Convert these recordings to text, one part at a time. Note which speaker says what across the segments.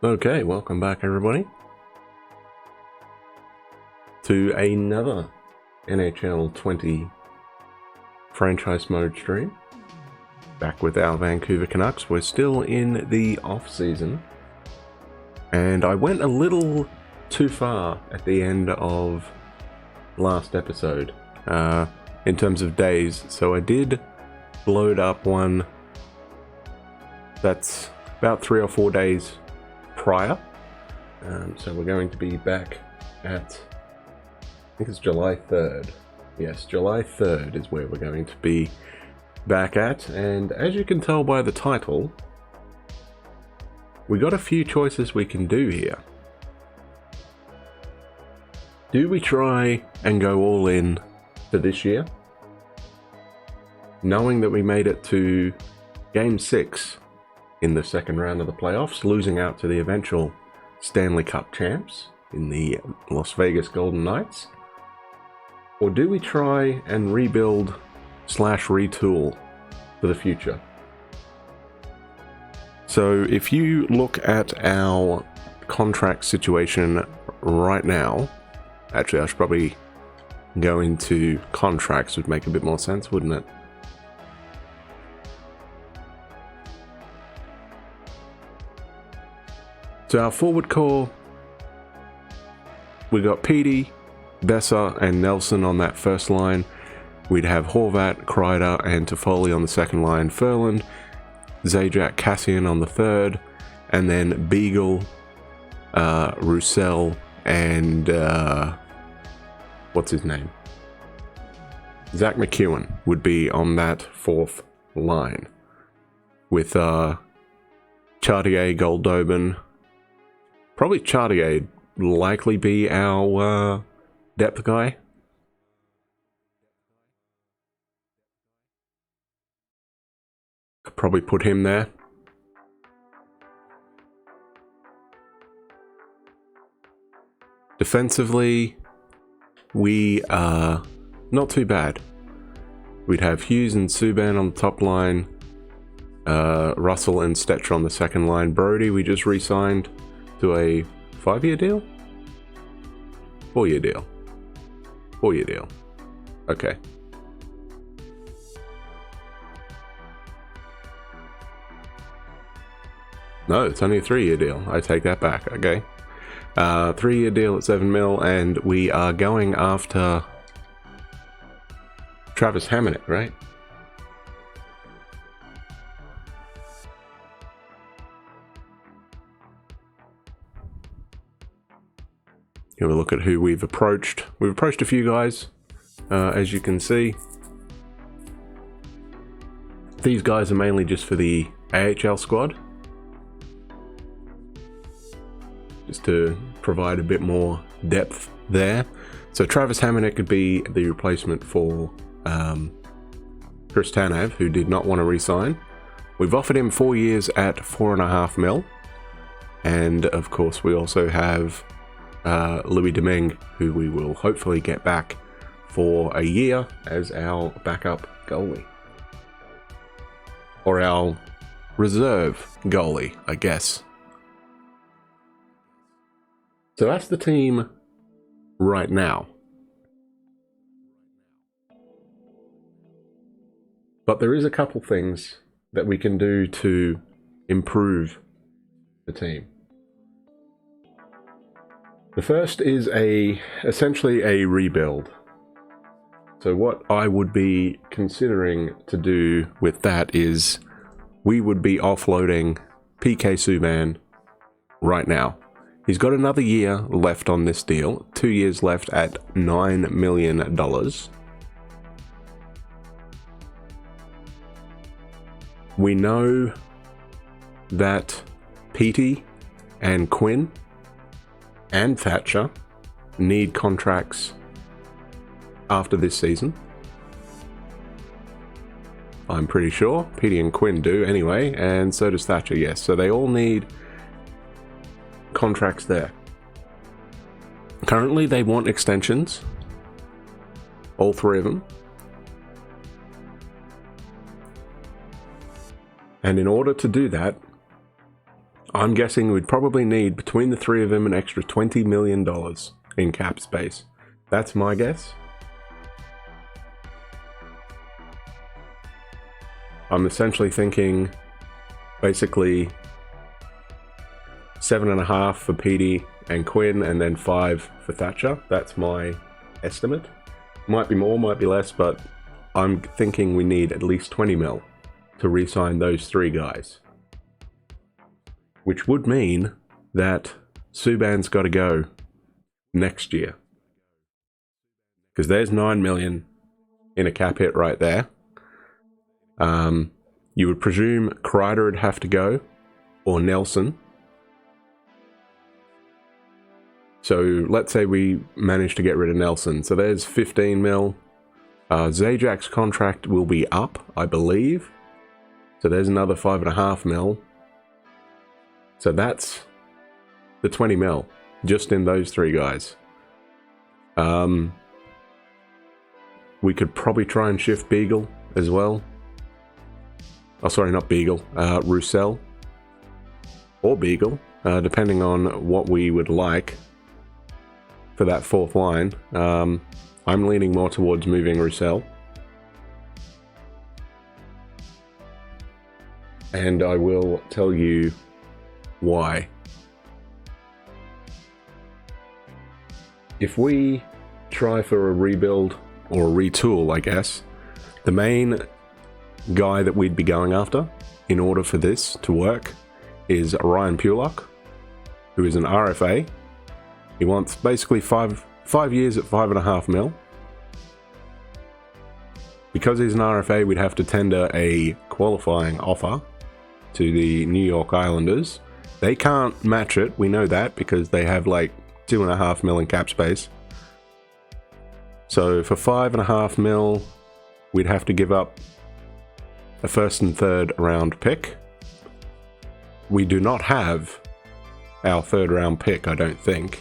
Speaker 1: Okay, welcome back everybody to another NHL 20 franchise mode stream. Back with our Vancouver Canucks. We're still in the off season, and I went a little too far at the end of last episode in terms of days, so I did load up one that's about 3 or 4 days prior. So we're going to be back at, I think it's July 3rd. Yes, July 3rd is where we're going to be back at, and as you can tell by the title, we got a few choices we can do here. Do we try and go all in for this year, knowing that we made it to Game 6 in the second round of the playoffs, losing out to the eventual Stanley Cup champs in the Las Vegas Golden Knights? Or do we try and rebuild / retool for the future? So if you look at our contract situation right now, actually I should probably go into contracts, would make a bit more sense, wouldn't it? So our forward core, we got Petey, Besser, and Nelson on that first line. We'd have Horvat, Kreider, and Toffoli on the second line. Ferland, Zajac, Cassian on the third, and then Beagle, Roussel, and what's his name? Zach McEwen would be on that fourth line, with Chartier, Goldobin. Probably Chartier likely be our depth guy. Could probably put him there. Defensively, we are not too bad. We'd have Hughes and Subban on the top line, Russell and Stetcher on the second line. Brody, we just re-signed to a 5-year deal? 4-year deal. 4-year deal. Okay. No, it's only a 3-year deal. I take that back. Okay. 3-year deal at 7 mil, and we are going after Travis Hamonic, right? Have a look at who we've approached. We've approached a few guys, as you can see. These guys are mainly just for the AHL squad, just to provide a bit more depth there. So Travis Hamonic could be the replacement for Chris Tanev, who did not want to re-sign. We've offered him 4 years at 4.5 mil, and of course we also have Louis Domingue, who we will hopefully get back for a year as our backup goalie. Or our reserve goalie, I guess. So that's the team right now. But there is a couple things that we can do to improve the team. The first is essentially a rebuild. So what I would be considering to do with that is we would be offloading PK Subban right now. He's got another year left on this deal, 2 years left at $9 million. We know that Petey and Quinn and Thatcher need contracts after this season. I'm pretty sure Petey and Quinn do anyway, and so does Thatcher, yes. So they all need contracts there. Currently they want extensions, all three of them. And in order to do that, I'm guessing we'd probably need, between the three of them, an extra $20 million in cap space. That's my guess. I'm essentially thinking basically 7.5 for Petey and Quinn, and then 5 for Thatcher. That's my estimate. Might be more, might be less, but I'm thinking we need at least 20 mil to re-sign those 3 guys. Which would mean that Subban's got to go next year. Because there's 9 million in a cap hit right there. You would presume Kreider would have to go, or Nelson. So let's say we manage to get rid of Nelson. So there's 15 mil. Zajac's contract will be up, I believe. So there's another 5.5 mil. So that's the 20 mil, just in those 3 guys. We could probably try and shift Beagle as well. Oh, sorry, not Beagle. Roussel. Or Beagle, depending on what we would like for that 4th line. I'm leaning more towards moving Roussel. And I will tell you why. If we try for a rebuild, or a retool, I guess, the main guy that we'd be going after in order for this to work is Ryan Pulock, who is an RFA. He wants basically 5 years at 5.5 mil. Because he's an RFA, we'd have to tender a qualifying offer to the New York Islanders. They can't match it, we know that, because they have like 2.5 mil in cap space. So for 5.5 mil, we'd have to give up a 1st and 3rd round pick. We do not have our 3rd round pick, I don't think.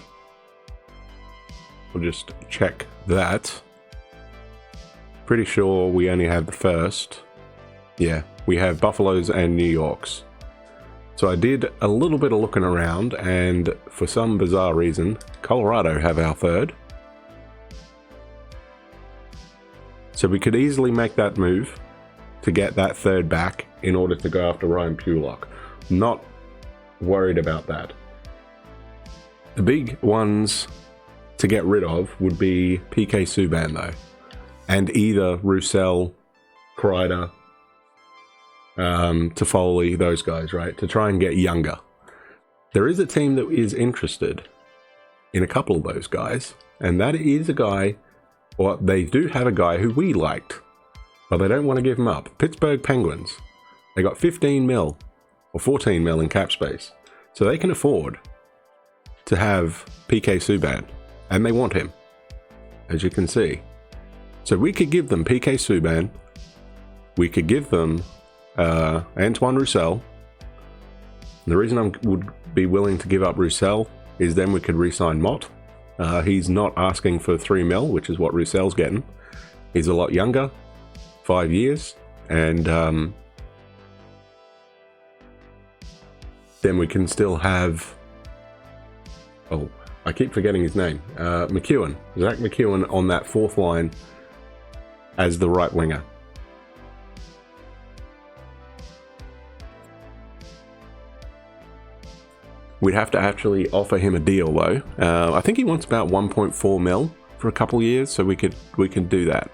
Speaker 1: We'll just check that. Pretty sure we only have the 1st. Yeah, we have Buffalo's and New York's. So I did a little bit of looking around, and for some bizarre reason, Colorado have our 3rd. So we could easily make that move to get that 3rd back in order to go after Ryan Pulock. Not worried about that. The big ones to get rid of would be PK Subban though, and either Roussel, Kreider, Toffoli, those guys, right? To try and get younger. There is a team that is interested in a couple of those guys, and that is a guy, or they do have a guy who we liked, but they don't want to give him up. Pittsburgh Penguins. They got 15 mil or 14 mil in cap space, so they can afford to have PK Subban, and they want him, as you can see. So we could give them PK Subban, we could give them Antoine Roussel. And the reason I would be willing to give up Roussel is then we could re-sign Mott. He's not asking for 3 mil, which is what Roussel's getting. He's a lot younger, 5 years, and then we can still have, oh, I keep forgetting his name, McEwen, Zach McEwen on that 4th line as the right winger. We'd have to actually offer him a deal though. I think he wants about 1.4 mil for a couple years, so we can do that.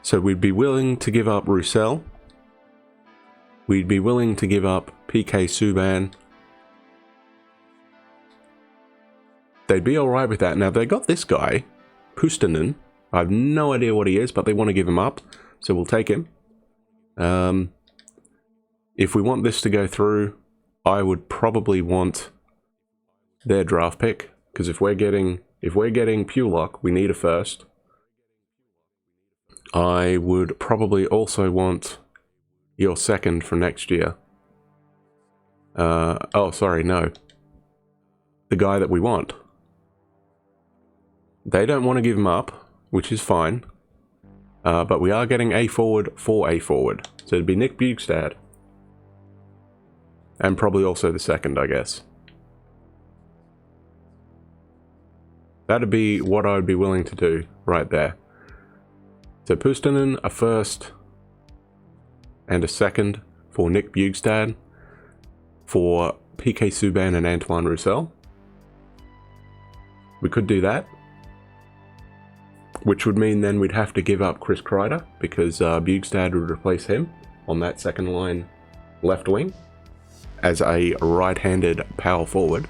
Speaker 1: So we'd be willing to give up Roussel. We'd be willing to give up PK Subban. They'd be alright with that. Now they got this guy, Puustinen. I have no idea what he is, but they want to give him up, so we'll take him. If we want this to go through, I would probably want their draft pick, because if we're getting Pulock, we need a 1st. I would probably also want your 2nd for next year. Oh, sorry, no. The guy that we want. They don't want to give him up, which is fine. But we are getting a forward for a forward. So it'd be Nick Bjugstad. And probably also the second, I guess. That'd be what I would be willing to do right there. So Puustinen, a first and a second for Nick Bjugstad, for PK Subban and Antoine Roussel. We could do that, which would mean then we'd have to give up Chris Kreider, because Bjugstad would replace him on that second line left wing as a right-handed power forward.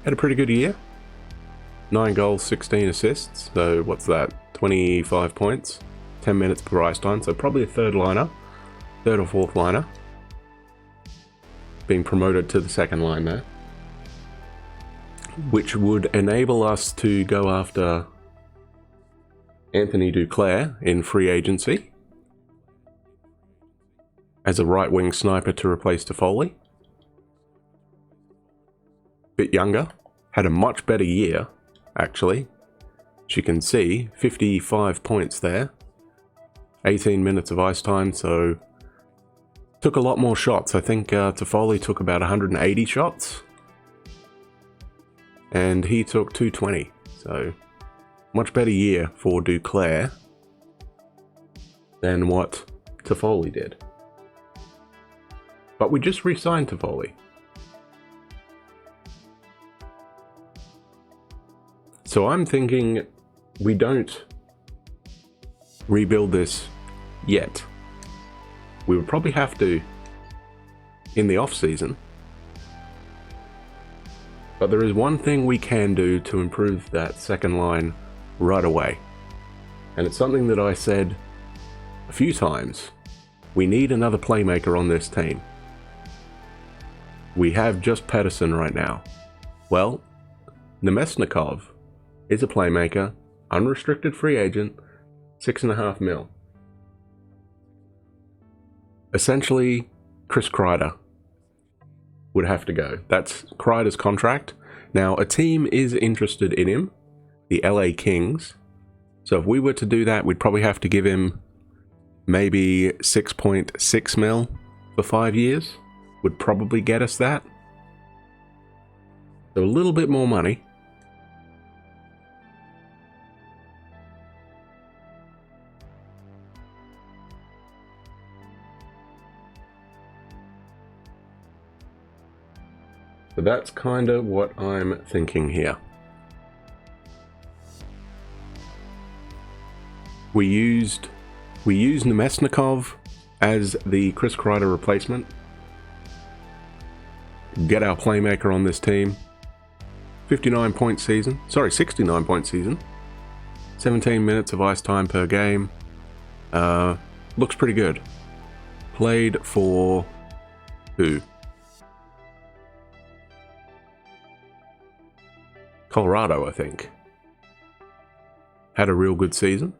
Speaker 1: Had a pretty good year. 9 goals, 16 assists. So what's that? 25 points. 10 minutes per ice time. So probably a third liner. Third or fourth liner. Being promoted to the second line there. Which would enable us to go after Anthony Duclair in free agency as a right wing sniper to replace Toffoli. Bit younger, had a much better year actually. As you can see, 55 points there, 18 minutes of ice time, so took a lot more shots. I think Toffoli took about 180 shots and he took 220, so much better year for Duclair than what Toffoli did. But we just re-signed Toffoli. So I'm thinking we don't rebuild this yet. We would probably have to in the off season. But there is one thing we can do to improve that second line right away. And it's something that I said a few times. We need another playmaker on this team. We have just Pedersen right now. Well, Nemesnikov is a playmaker, unrestricted free agent, $6.5 million. Essentially, Chris Kreider would have to go. That's Kreider's contract. Now, a team is interested in him, the LA Kings. So if we were to do that, we'd probably have to give him maybe 6.6 mil for 5 years. Would probably get us that. So a little bit more money. So that's kind of what I'm thinking here. We used Nemesnikov as the Chris Kreider replacement. Get our playmaker on this team. 69 point season. 17 minutes of ice time per game. Looks pretty good. Played for who? Colorado, I think. Had a real good season.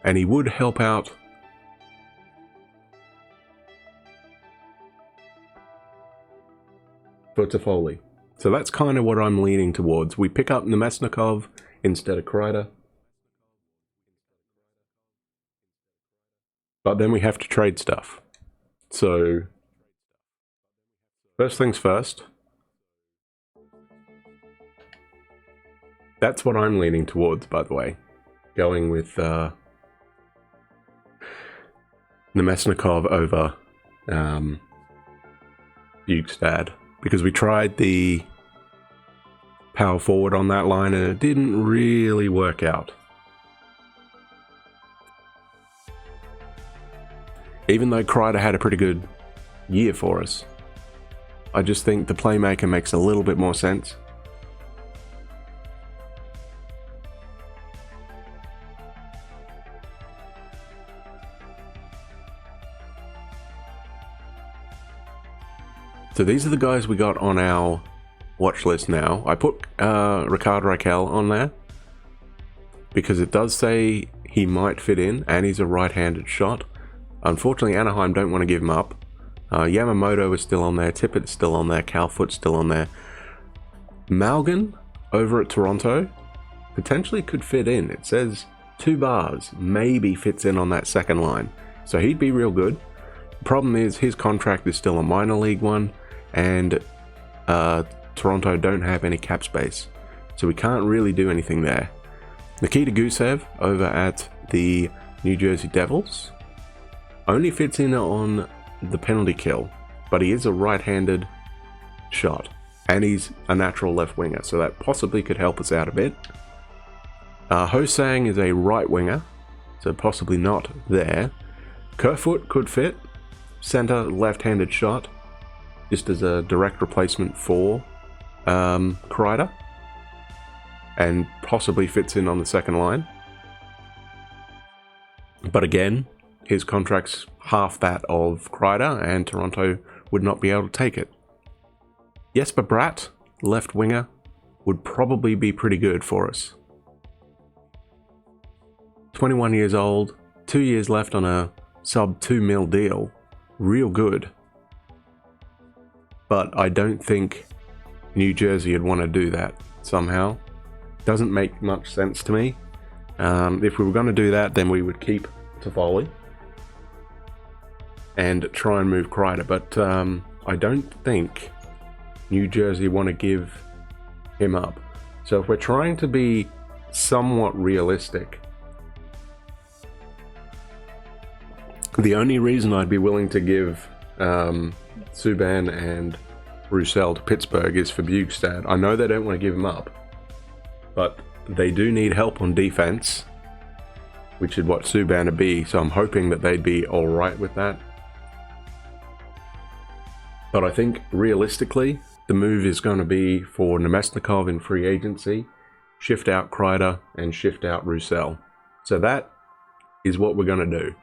Speaker 1: And he would help out for Toffoli. So that's kind of what I'm leaning towards. We pick up Nemesnikov instead of Kreider. But then we have to trade stuff. So first things first. That's what I'm leaning towards, by the way. Going with Nemesnikov over Bjugstad. Because we tried the power forward on that line and it didn't really work out. Even though Kreider had a pretty good year for us, I just think the playmaker makes a little bit more sense. So these are the guys we got on our watch list now. I put Rickard Rakell on there because it does say he might fit in and he's a right-handed shot. Unfortunately, Anaheim don't want to give him up. Yamamoto is still on there, Tippett is still on there, Cal Foot's still on there. Malgin over at Toronto potentially could fit in. It says 2 bars, maybe fits in on that second line. So he'd be real good. Problem is his contract is still a minor league one, and Toronto don't have any cap space, so we can't really do anything there. Nikita Gusev over at the New Jersey Devils only fits in on the penalty kill, but he is a right-handed shot, and he's a natural left winger, so that possibly could help us out a bit. Hosang is a right winger, so possibly not there. Kerfoot could fit, center left-handed shot, just as a direct replacement for Kreider, and possibly fits in on the second line. But again, his contract's half that of Kreider, and Toronto would not be able to take it. Jesper Bratt, left winger, would probably be pretty good for us. 21 years old, 2 years left on a sub 2 mil deal. Real good. But I don't think New Jersey would want to do that somehow. Doesn't make much sense to me. If we were going to do that, then we would keep Toffoli and try and move Kreider. But I don't think New Jersey want to give him up. So if we're trying to be somewhat realistic, the only reason I'd be willing to give Subban and Roussel to Pittsburgh is for Bjugstad. I know they don't want to give him up, but they do need help on defense, which is what Subban would be, so I'm hoping that they'd be alright with that. But I think realistically, the move is going to be for Nemesnikov in free agency, shift out Kreider, and shift out Roussel. So that is what we're going to do.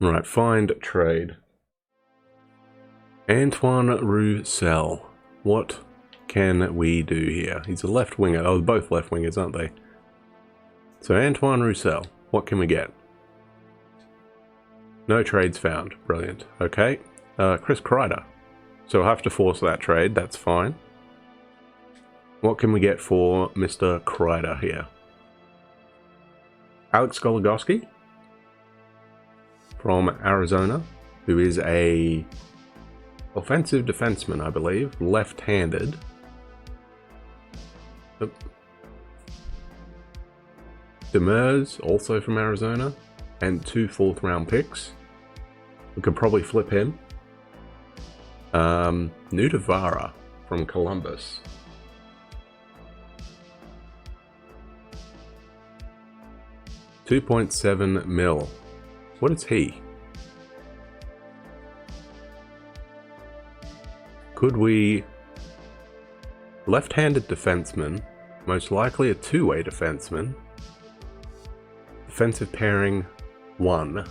Speaker 1: Right, find trade. Antoine Roussel. What can we do here? He's a left winger. Oh, both left wingers, aren't they? So Antoine Roussel, what can we get? No trades found. Brilliant. Okay. Chris Kreider. So we'll have to force that trade. That's fine. What can we get for Mr. Kreider here? Alex Goligoski from Arizona, who is a offensive defenseman, I believe, left-handed. Demers, also from Arizona, and 2 4th-round picks. We could probably flip him. Nutavara from Columbus. $2.7 mil. What is he? Could we... Left-handed defenseman, most likely a 2-way defenseman. Defensive pairing 1.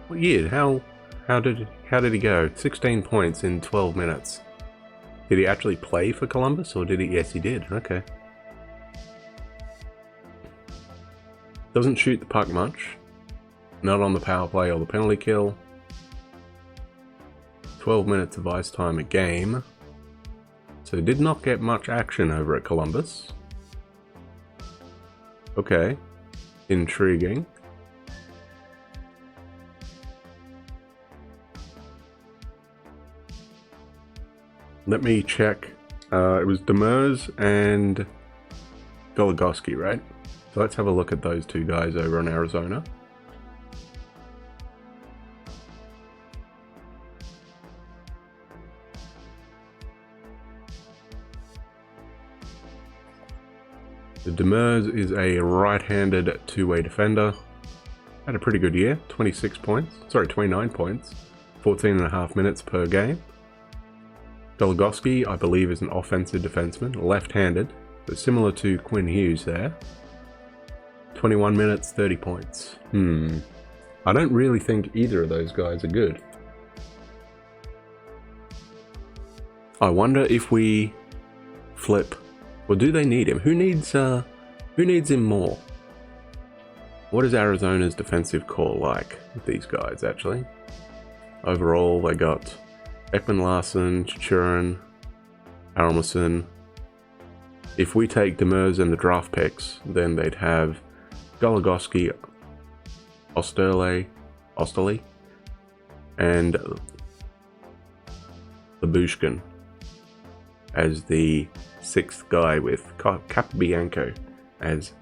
Speaker 1: What year? How did he go? 16 points in 12 minutes. Did he actually play for Columbus, or did he? Yes, he did. Okay. Doesn't shoot the puck much. Not on the power play or the penalty kill. 12 minutes of ice time a game. So did not get much action over at Columbus. Okay. Intriguing. Let me check. It was Demers and Goligoski, right? So let's have a look at those two guys over in Arizona. The Demers is a right-handed 2-way defender. Had a pretty good year, 26 points. Sorry, 29 points. 14.5 minutes per game. Goligoski, I believe, is an offensive defenseman, left-handed. So similar to Quinn Hughes there. 21 minutes, 30 points. I don't really think either of those guys are good. I wonder if we flip... Or do they need him? Who needs him more? What is Arizona's defensive core like with these guys, actually? Overall, they got Ekman Larson, Chichurin, Armisen. If we take Demers and the draft picks, then they'd have Goligoski, Osterley, and Labushkin as the 6th guy with Capobianco as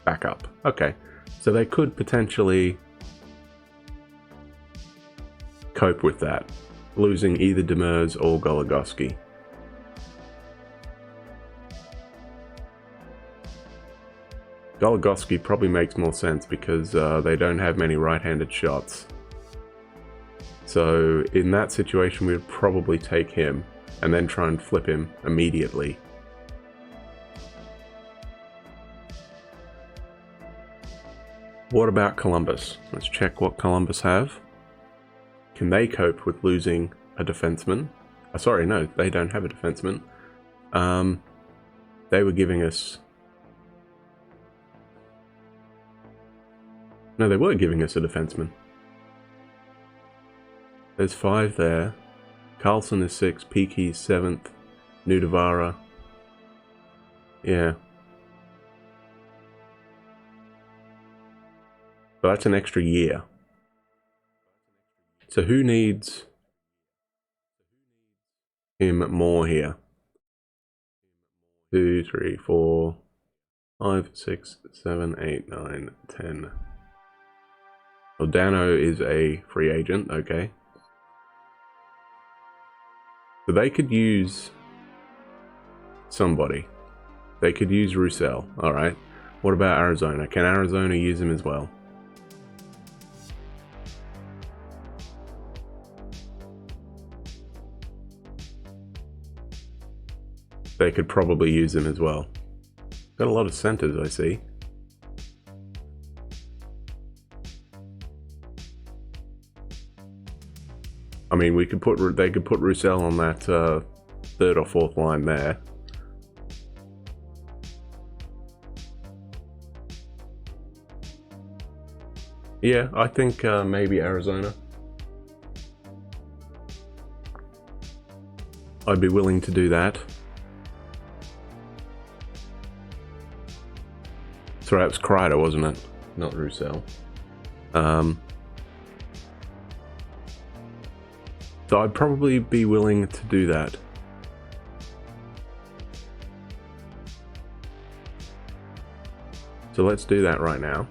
Speaker 1: backup. Okay, so they could potentially cope with that, losing either Demers or Goligoski. Goligoski probably makes more sense because they don't have many right-handed shots. So in that situation, we would probably take him and then try and flip him immediately. What about Columbus? Let's check what Columbus have. Can they cope with losing a defenseman? Sorry, no, they don't have a defenseman. They were giving us... No, they were giving us a defenseman. There's 5 there. Carlson is 6, Peaky is 7th, Nudavara. Yeah. But that's an extra year. So who needs him more here? 2, 3, 4, 5, 6, 7, 8, 9, 10. Well, Dano is a free agent, okay. So they could use somebody. They could use Roussel, alright. What about Arizona? Can Arizona use him as well? They could probably use him as well. Got a lot of centers, I see. I mean, they could put Roussel on that 3rd or 4th line there. Yeah, I think maybe Arizona. I'd be willing to do that. Sorry, that was Kreider, wasn't it? Not Roussel. So I'd probably be willing to do that. So let's do that right now.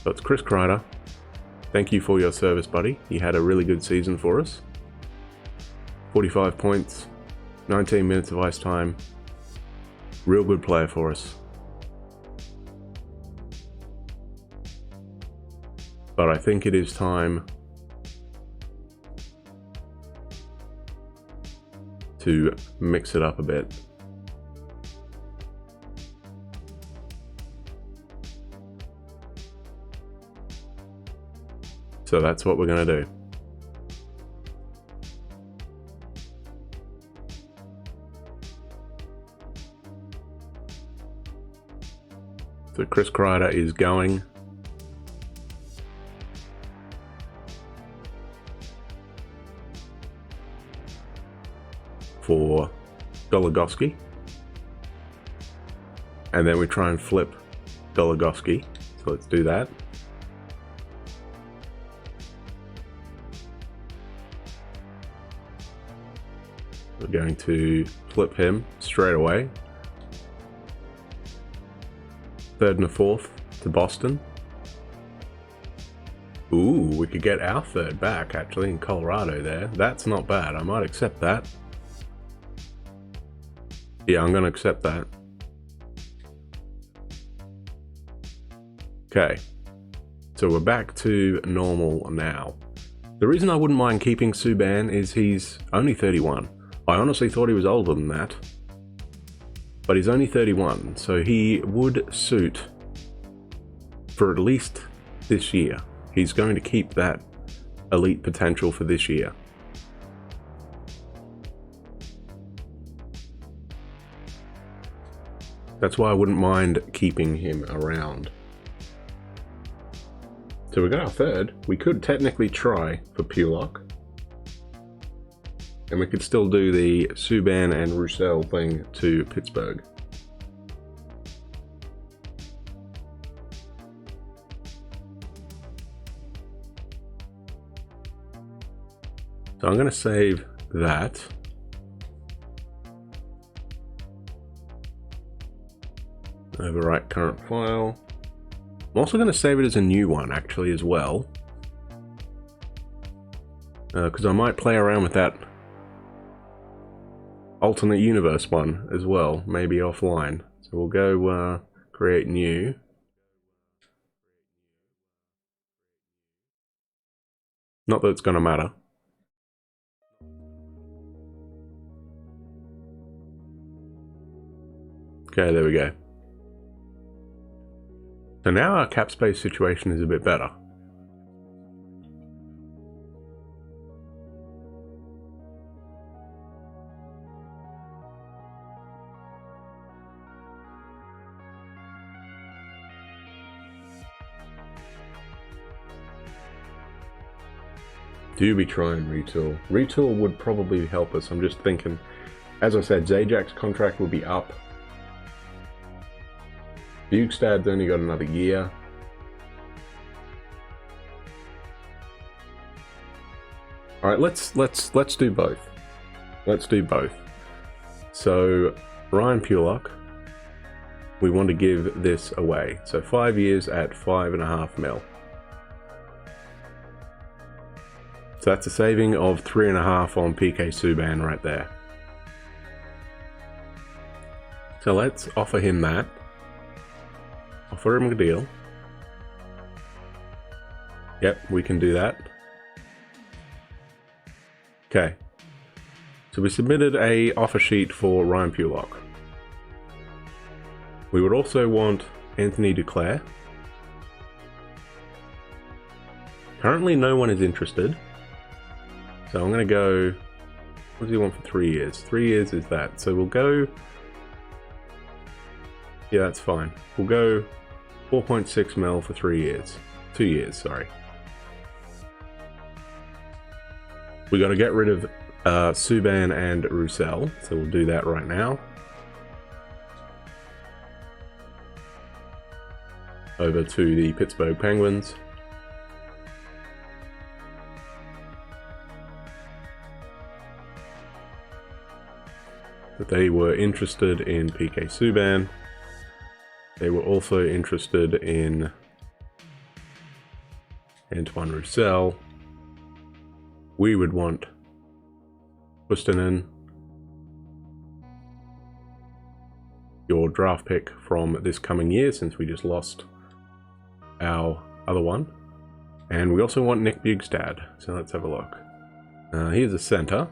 Speaker 1: So it's Chris Kreider. Thank you for your service, buddy. You had a really good season for us. 45 points, 19 minutes of ice time. Real good player for us. But I think it is time to mix it up a bit. So that's what we're going to do. So Chris Kreider is going. For Goligoski. And then we try and flip Goligoski. So let's do that. We're going to flip him straight away. 3rd and a 4th to Boston. Ooh, we could get our 3rd back actually in Colorado there. That's not bad. I might accept that. Yeah, I'm going to accept that. Okay. So we're back to normal now. The reason I wouldn't mind keeping Subban is he's only 31. I honestly thought he was older than that. But he's only 31, so he would suit for at least this year. He's going to keep that elite potential for this year. That's why I wouldn't mind keeping him around. So we got our third. We could technically try for Pulock. And we could still do the Subban and Roussel thing to Pittsburgh. So I'm going to save that. Overwrite current file. I'm also going to save it as a new one actually as well. Because I might play around with that alternate universe one as well, maybe offline. So we'll go create new. Not that it's going to matter. Okay, there we go. So now our cap space situation is a bit better. Do be trying retool. Retool would probably help us. I'm just thinking, as I said, Zajac's contract will be up. Bugstad's only got another year. All right, let's do both. Let's do both. So Ryan Pulock, we want to give this away. So 5 years at 5.5 mil. So that's a saving of 3.5 on PK Subban right there. So let's offer him that. Offer him a deal. Yep, we can do that. Okay. So we submitted a offer sheet for Ryan Pulock. We would also want Anthony Duclair. Currently no one is interested. So I'm going to go, what does he want for 3 years? 3 years is that. So we'll go, yeah, that's fine. We'll go 4.6 mil for 3 years. 2 years, sorry. We got to get rid of Subban and Roussel, so we'll do that right now. Over to the Pittsburgh Penguins. That they were interested in PK Subban. They were also interested in Antoine Roussel. We would want Pustonen, your draft pick from this coming year, since we just lost our other one. And we also want Nick Bjugstad, so let's have a look. Here's a center.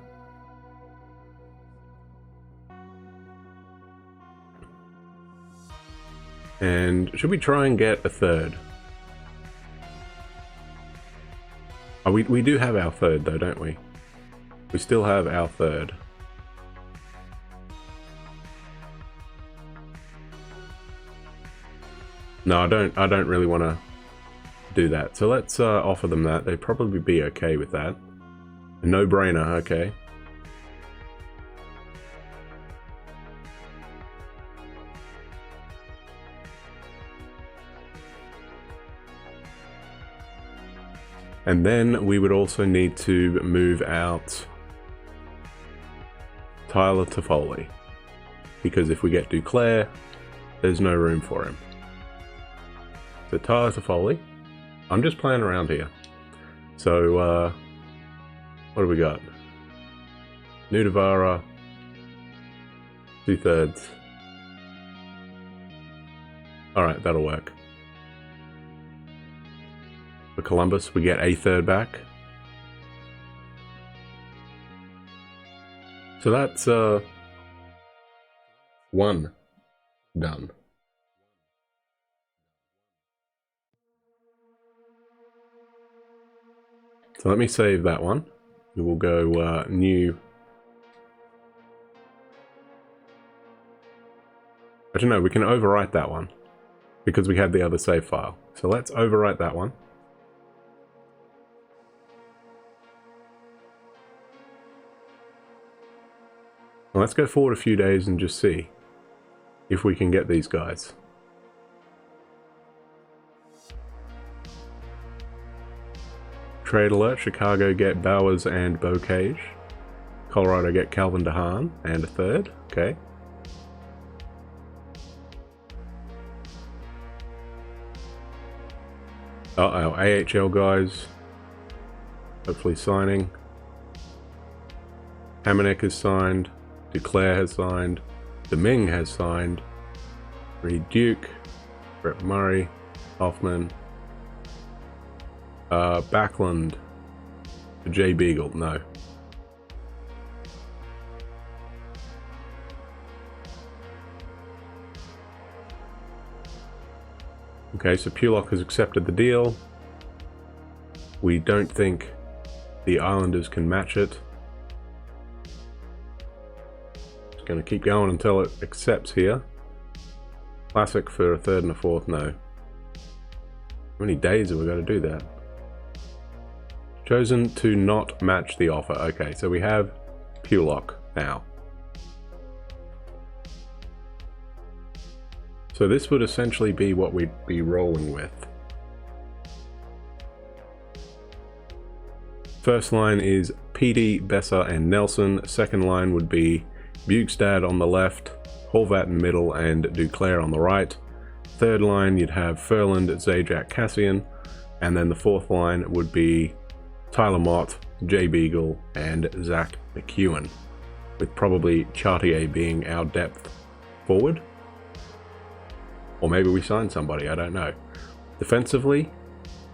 Speaker 1: And should we try and get a third? Oh, we do have our third though, don't we? We still have our third. No, I don't really want to do that. So let's offer them that. They'd probably be okay with that. A no-brainer, okay. And then we would also need to move out Tyler Toffoli, because if we get Duclair, there's no room for him. So Tyler Toffoli, I'm just playing around here. So what do we got? Nudavara, 2/3. All right, that'll work. For Columbus, we get a third back. So that's one done. So let me save that one. We will go new. I don't know, we can overwrite that one because we had the other save file. So let's overwrite that one. Well, let's go forward a few days and just see if we can get these guys. Trade alert, Chicago get Bowers and Bocage. Colorado get Calvin DeHaan and a third, okay. Our AHL guys, hopefully signing. Hamonic has signed, Duclair has signed, Domingue has signed, Reed Duke, Brett Murray, Hoffman, Backlund, Jay Beagle, no. Okay, so Pulock has accepted the deal. We don't think the Islanders can match it. It's going to keep going until it accepts here. Classic for a third and a fourth, no. How many days have we got to do that? Chosen to not match the offer. Okay, so we have Pulock now. So this would essentially be what we'd be rolling with. First line is PD, Besser, and Nelson. Second line would be Bugstad on the left, Horvat in the middle, and Duclair on the right. Third line, you'd have Ferland, Zajac, Cassian. And then the fourth line would be Tyler Mott, Jay Beagle, and Zach McEwen, with probably Chartier being our depth forward. Or maybe we sign somebody, I don't know. Defensively,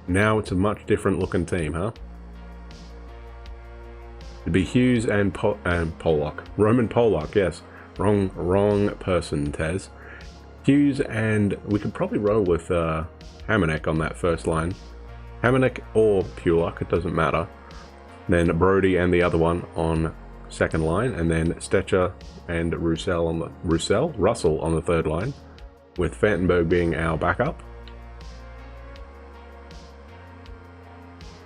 Speaker 1: now it's a much different looking team, huh? It'd be Hughes and Pollock. Roman Pollock, yes. Wrong person, Tez. Hughes, and we could probably roll with Hamonic on that first line. Hamonic or Pulock, it doesn't matter. Then Brody and the other one on second line, and then Stetcher and Russell on the third line, with Vandenberg being our backup.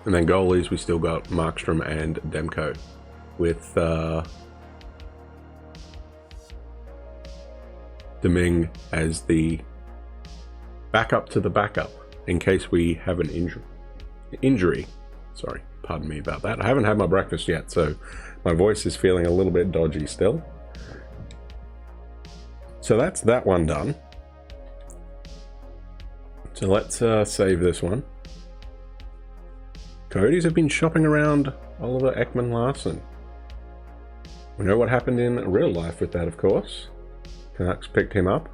Speaker 1: And then goalies, we still got Markstrom and Demko, with Domingue as the backup to the backup in case we have an injury. Sorry, pardon me about that. I haven't had my breakfast yet, so my voice is feeling a little bit dodgy still. So that's that one done. So let's save this one. Coyotes have been shopping around Oliver Ekman-Larsson. We know what happened in real life with that, of course. Canucks picked him up.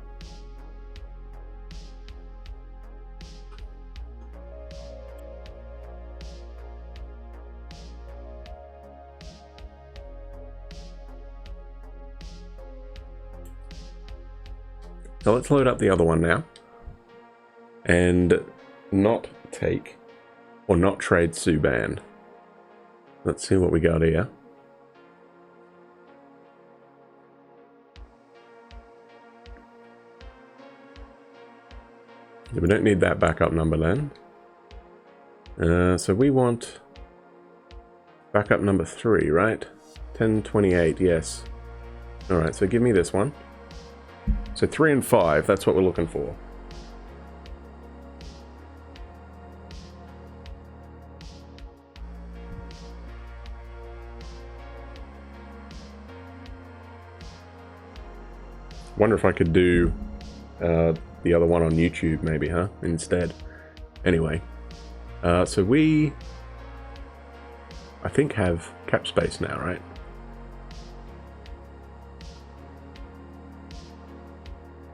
Speaker 1: So let's load up the other one now. And not take or not trade Subban. Let's see what we got here. We don't need that backup number then. So we want backup number 3, right? 1028, yes. Alright, so give me this one. So 3 and 5, that's what we're looking for. Wonder if I could do the other one on YouTube maybe, huh? Instead. Anyway. So we, I think, have cap space now, right?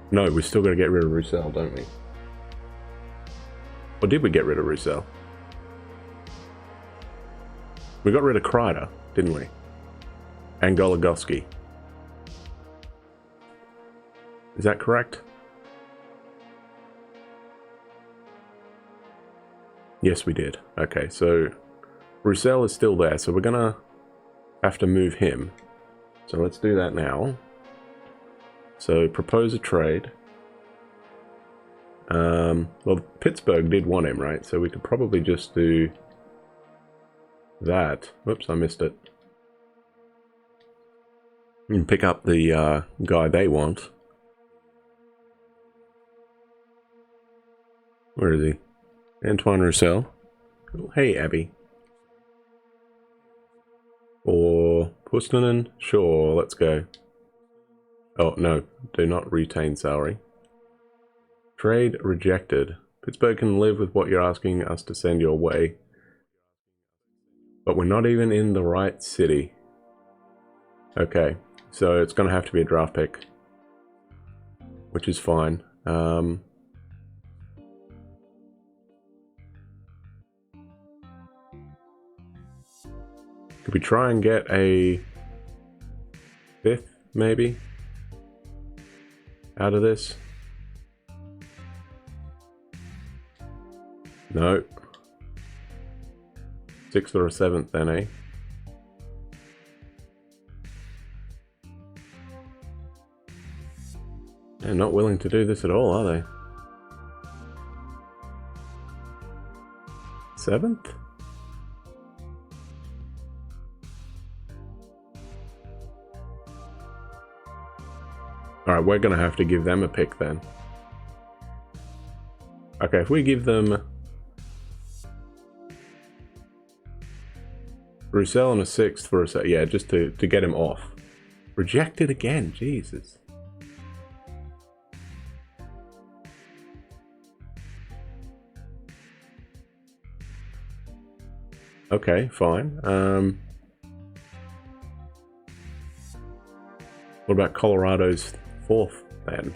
Speaker 1: No, we're still going to get rid of Roussel, don't we? Or did we get rid of Roussel? We got rid of Kreider, didn't we? And Goligoski. Is that correct? Yes, we did. Okay, so Roussel is still there, so we're gonna have to move him. So let's do that now. So propose a trade. Well, Pittsburgh did want him, right? So we could probably just do that. Whoops, I missed it. and pick up the guy they want. Where is he? Antoine Roussel. Oh, hey, Abby. Or Pustonen? Sure, let's go. Oh, no. Do not retain salary. Trade rejected. Pittsburgh can live with what you're asking us to send your way. But we're not even in the right city. Okay, so it's going to have to be a draft pick. Which is fine. Could we try and get a 5th, maybe? Out of this? No. 6th or a 7th then, eh? They're not willing to do this at all, are they? 7th? Alright, we're gonna have to give them a pick then. Okay, if we give them Roussel and a 6th for a set, yeah, just to get him off. Rejected again, Jesus. Okay, fine. What about Colorado's 4th then?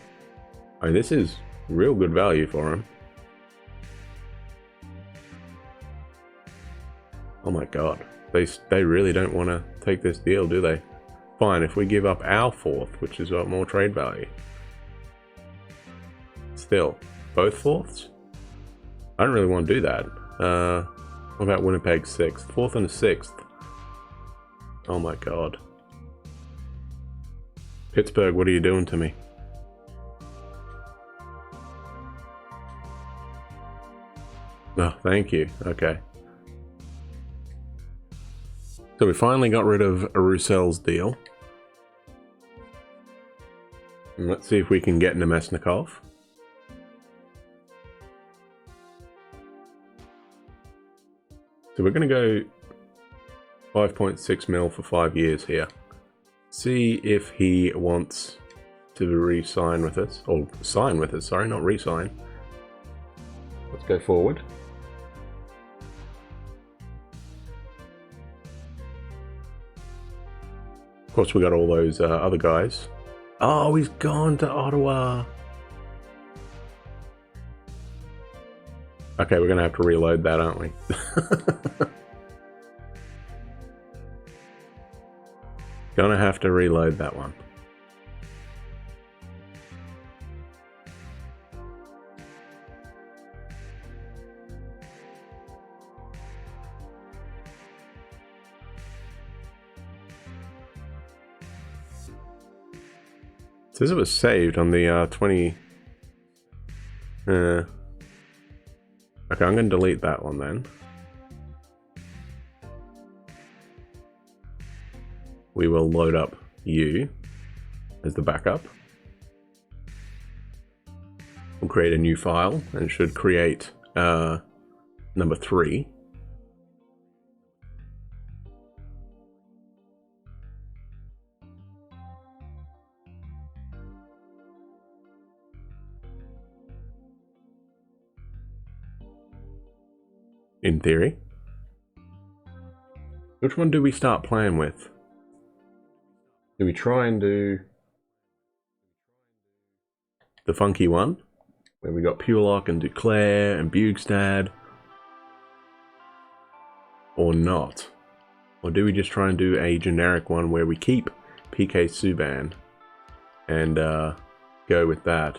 Speaker 1: I mean, this is real good value for him. Oh my god. They really don't want to take this deal, do they? Fine, if we give up our 4th, which has got more trade value. Still, both 4ths? I don't really want to do that. What about Winnipeg's 6th? 4th and a 6th. Oh my god. Pittsburgh, what are you doing to me? Oh, thank you. Okay. So we finally got rid of Roussel's deal. And let's see if we can get Nemesnikov. So we're going to go 5.6 mil for 5 years here. See if he wants to re-sign with us. Or sign with us, sorry, not re-sign. Let's go forward. Of course, we got all those other guys. Oh, he's gone to Ottawa. Okay, we're going to have to reload that, aren't we? Gonna have to reload that one. It says it was saved on the 20... Okay, I'm going to delete that one then. We will load up you as the backup. We'll create a new file and it should create number 3. In theory. Which one do we start playing with? Do we try and do the funky one? Where we got Pulock and Duclair and Bugstad? Or not? Or do we just try and do a generic one where we keep PK Subban and go with that?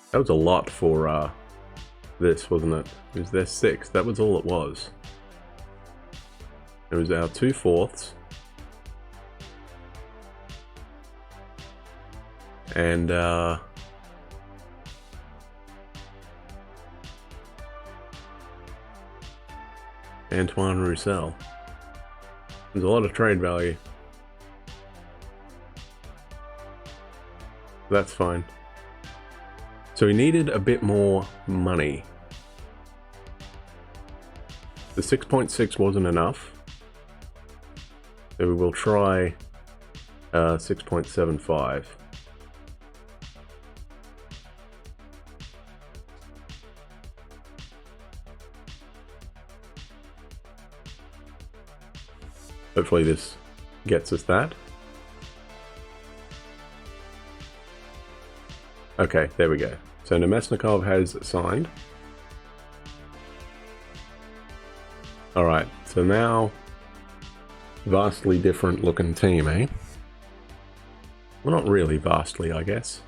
Speaker 1: That was a lot for this, wasn't it? It was their 6. That was all it was. It was our 2 4ths. And Antoine Roussel. There's a lot of trade value. That's fine. So we needed a bit more money. The 6.6 wasn't enough. So we will try 6.75. Hopefully this gets us that. Okay, there we go. So Nemesnikov has signed. Alright, so now vastly different looking team, eh? Well, not really vastly, I guess.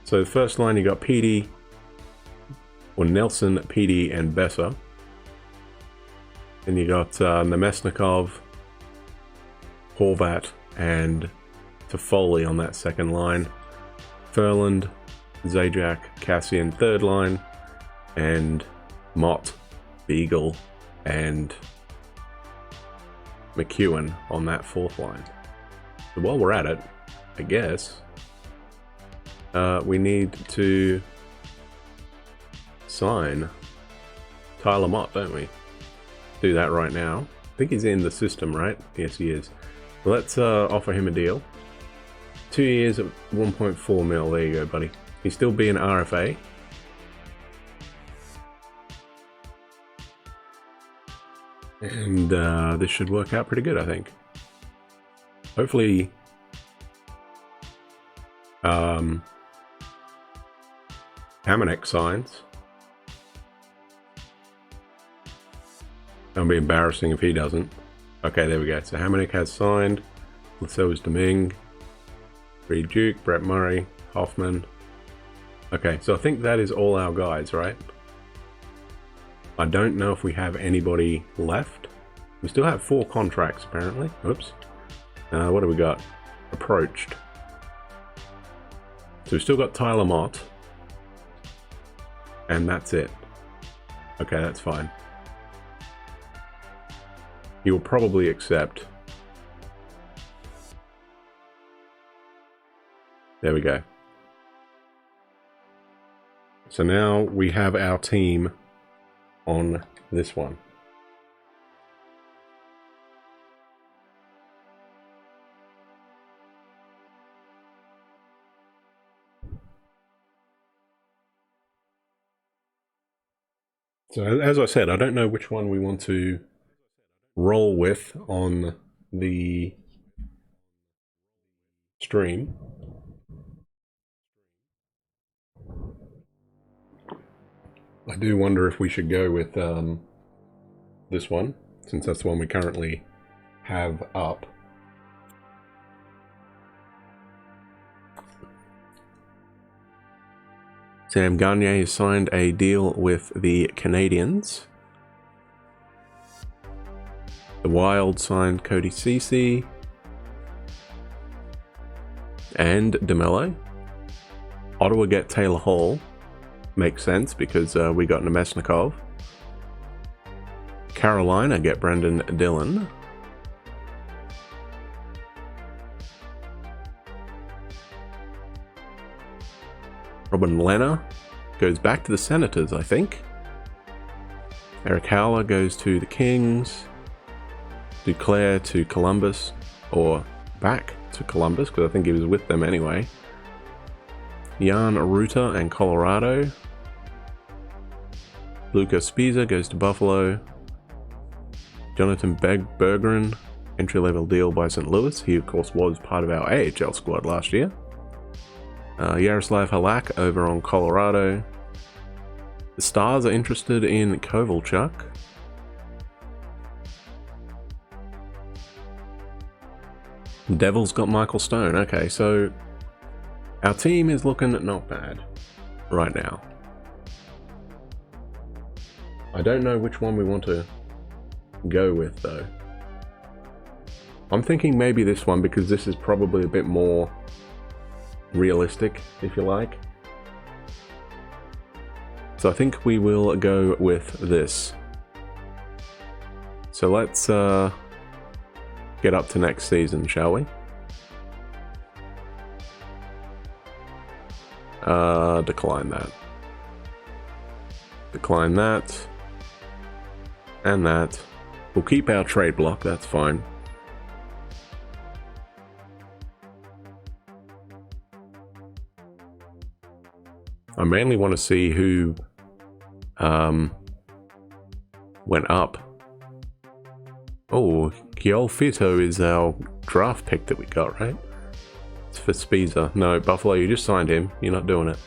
Speaker 1: So the first line you got Petey, or Nelson, Petey, and Besser. Then you got Nemesnikov, Horvat, and Toffoli on that second line. Ferland, Zajac, Cassian third line, and Mott, Beagle, and McEwen on that fourth line. So while we're at it, I guess we need to sign Tyler Mott, don't we? Do that right now. I think he's in the system, right? Yes, he is. Let's offer him a deal. 2 years at 1.4 mil. There you go, buddy. He's still being RFA. And this should work out pretty good, I think. Hopefully, Hamonic signs. That'll be embarrassing if he doesn't. Okay, there we go. So Hamonic has signed. So is Domingue. Reed Duke, Brett Murray, Hoffman. Okay, so I think that is all our guys, right? I don't know if we have anybody left. We still have 4 contracts, apparently. Oops. What do we got? Approached. So we've still got Tyler Mott. And that's it. Okay, that's fine. He will probably accept. There we go. So now we have our team on this one. So as I said, I don't know which one we want to roll with on the stream. I do wonder if we should go with this one, since that's the one we currently have up. Sam Gagner has signed a deal with the Canadiens. The Wild signed Cody Ceci and DeMello. Ottawa get Taylor Hall. Makes sense because we got Nemesnikov. Carolina get Brendan Dillon. Robin Lehner goes back to the Senators, I think. Eric Howler goes to the Kings. Duclair to Columbus, or back to Columbus, because I think he was with them anyway. Jan Ruta and Colorado. Luca Spiza goes to Buffalo. Jonathan Berggren, entry-level deal by St. Louis. He, of course, was part of our AHL squad last year. Yaroslav Halak over on Colorado. The Stars are interested in Kovalchuk. Devils got Michael Stone. Okay, so our team is looking not bad right now. I don't know which one we want to go with, though. I'm thinking maybe this one, because this is probably a bit more realistic, if you like. So I think we will go with this. So let's get up to next season, shall we? Decline that. Decline that. And that. We'll keep our trade block, that's fine. I mainly want to see who went up. Oh, Kiol Fito is our draft pick that we got, right? It's for Spiza. No, Buffalo, you just signed him. You're not doing it.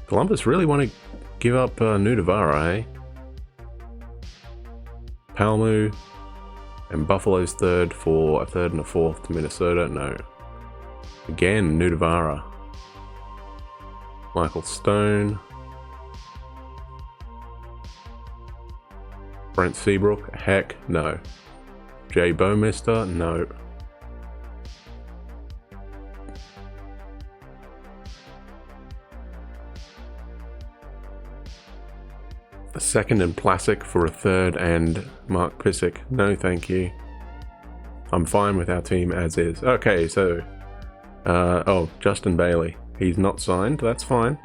Speaker 1: Columbus really want to give up Nudavara, eh? Palmu and Buffalo's third for a third and a fourth to Minnesota. No. Again, Nudavara. Michael Stone. Brent Seabrook. Heck, no. Jay Bowmister. No. A second and Plassic for a third and Mark Pissick. No, thank you. I'm fine with our team as is. Okay, so... oh, Justin Bailey. He's not signed. That's fine.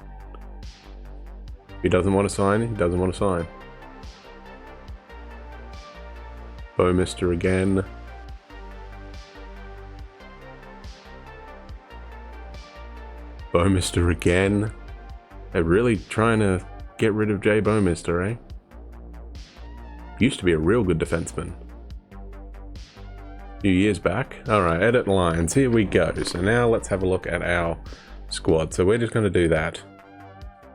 Speaker 1: If he doesn't want to sign, he doesn't want to sign. Bowmister again. Bowmister again. They're really trying to get rid of Jay Bowmister, eh? Used to be a real good defenseman. A few years back. Alright, edit lines. Here we go. So now let's have a look at our squad. So we're just going to do that.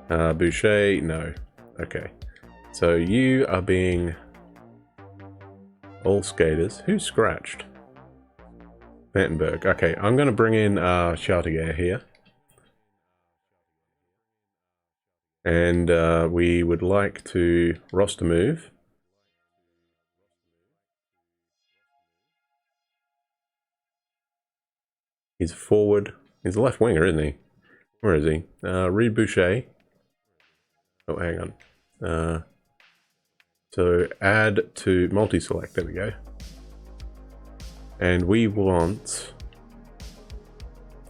Speaker 1: Boucher, no. Okay. So you are being all skaters. Who's scratched? Vandenberg. Okay, I'm going to bring in Chartier here. And we would like to roster move. He's forward. He's a left winger, isn't he? Where is he? Reed Boucher. Oh, hang on. So add to multi-select. There we go. And we want...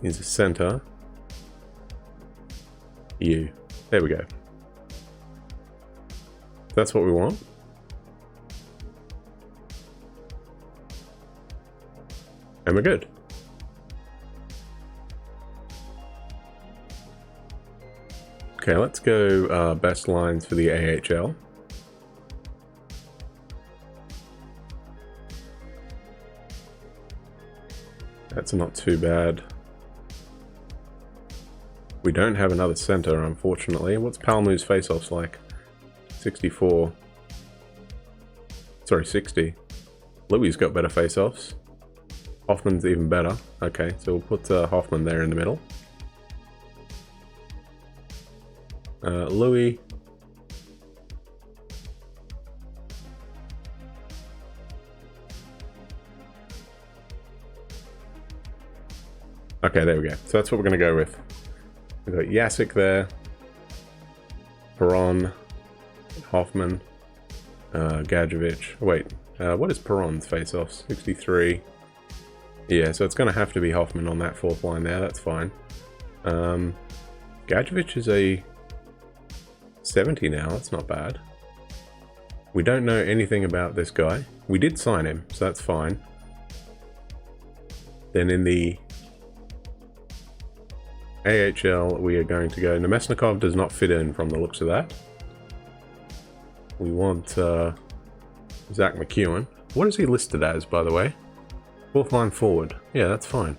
Speaker 1: He's a center. You. There we go. That's what we want. And we're good. Okay, let's go best lines for the AHL. That's not too bad. We don't have another center, unfortunately. What's Palmu's face-offs like? 64. Sorry, 60. Louis got better face-offs. Hoffman's even better. Okay, so we'll put Hoffman there in the middle. Louis. Okay, there we go. So that's what we're going to go with. We've got Jasic there. Perron. Hoffman. Gadjevich. Wait, what is Perron's face-offs? 63. Yeah, so it's going to have to be Hoffman on that fourth line there. That's fine. Gadjevich is a 70 now. That's not bad. We don't know anything about this guy. We did sign him, so that's fine. Then in the AHL, we are going to go... Nemesnikov does not fit in from the looks of that. We want Zach McEwen. What is he listed as, by the way? Fourth line forward. Yeah, that's fine.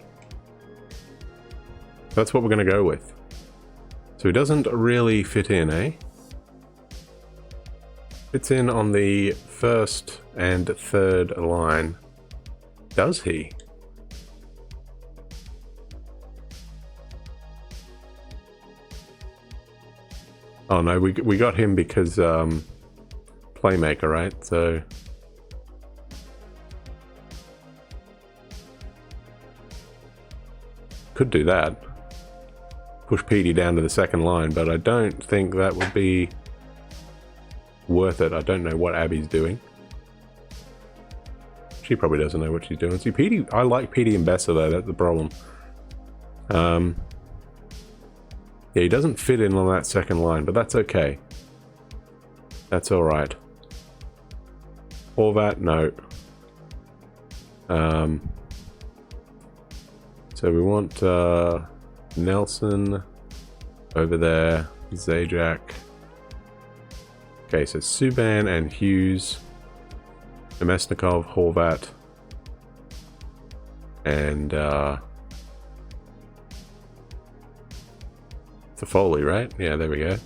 Speaker 1: That's what we're going to go with. So he doesn't really fit in, eh? Fits in on the first and third line. Does he? Oh no, we got him because playmaker, right? So could do that. Push Petey down to the second line, but I don't think that would be worth it. I don't know what Abby's doing. She probably doesn't know what she's doing. See, Petey, I like Petey and Bessa though, that's the problem. Yeah, he doesn't fit in on that second line, but that's okay. That's alright. Horvat, no. So we want Nelson over there, Zajac. Okay, so Subban and Hughes, Nemesnikov, Horvat, and Toffoli, right? Yeah, there we go.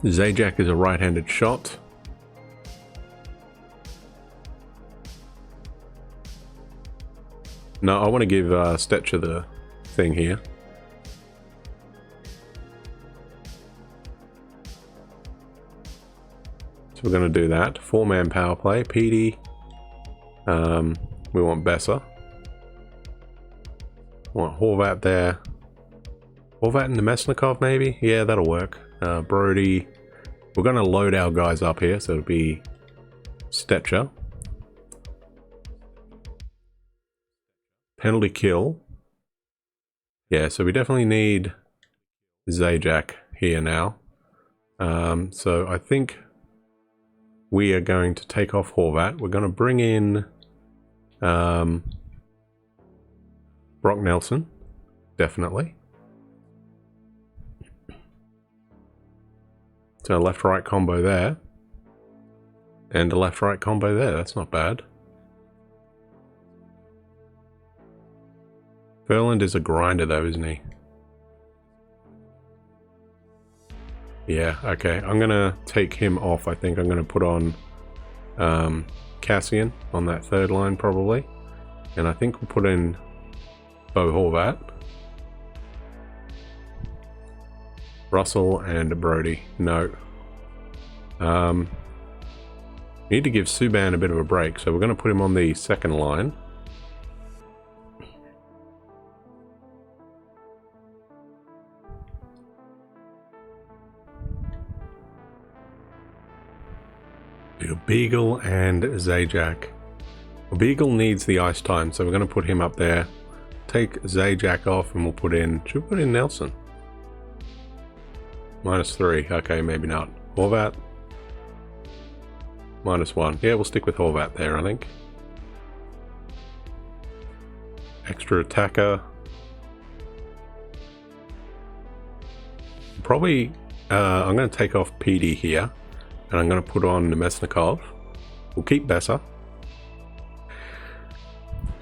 Speaker 1: Zajac is a right-handed shot. No, I want to give Stetcher the thing here. So we're going to do that. 4-man power play. Petey. We want Bessa. Want Horvat there. Horvat and Nemesnikov maybe? Yeah, that'll work. Brody. We're going to load our guys up here, so it'll be Stetcher. Penalty kill. Yeah, so we definitely need Zajac here now. So I think we are going to take off Horvat. We're going to bring in Brock Nelson, definitely. So a left-right combo there. And a left-right combo there, that's not bad. Ferland is a grinder though, isn't he? Yeah, okay. I'm going to take him off, I think. I'm going to put on Cassian on that third line, probably. And I think we'll put in Bo Horvat. Russell and Brody. No. Need to give Subban a bit of a break, so we're going to put him on the second line. Beagle and Zajac. Well, Beagle needs the ice time, so we're going to put him up there. Take Zajac off and we'll put in... Should we put in Nelson? -3. Okay, maybe not. Horvat. -1. Yeah, we'll stick with Horvat there, I think. Extra attacker. Probably... I'm going to take off PD here. And I'm going to put on Nemesnikov. We'll keep Bessa.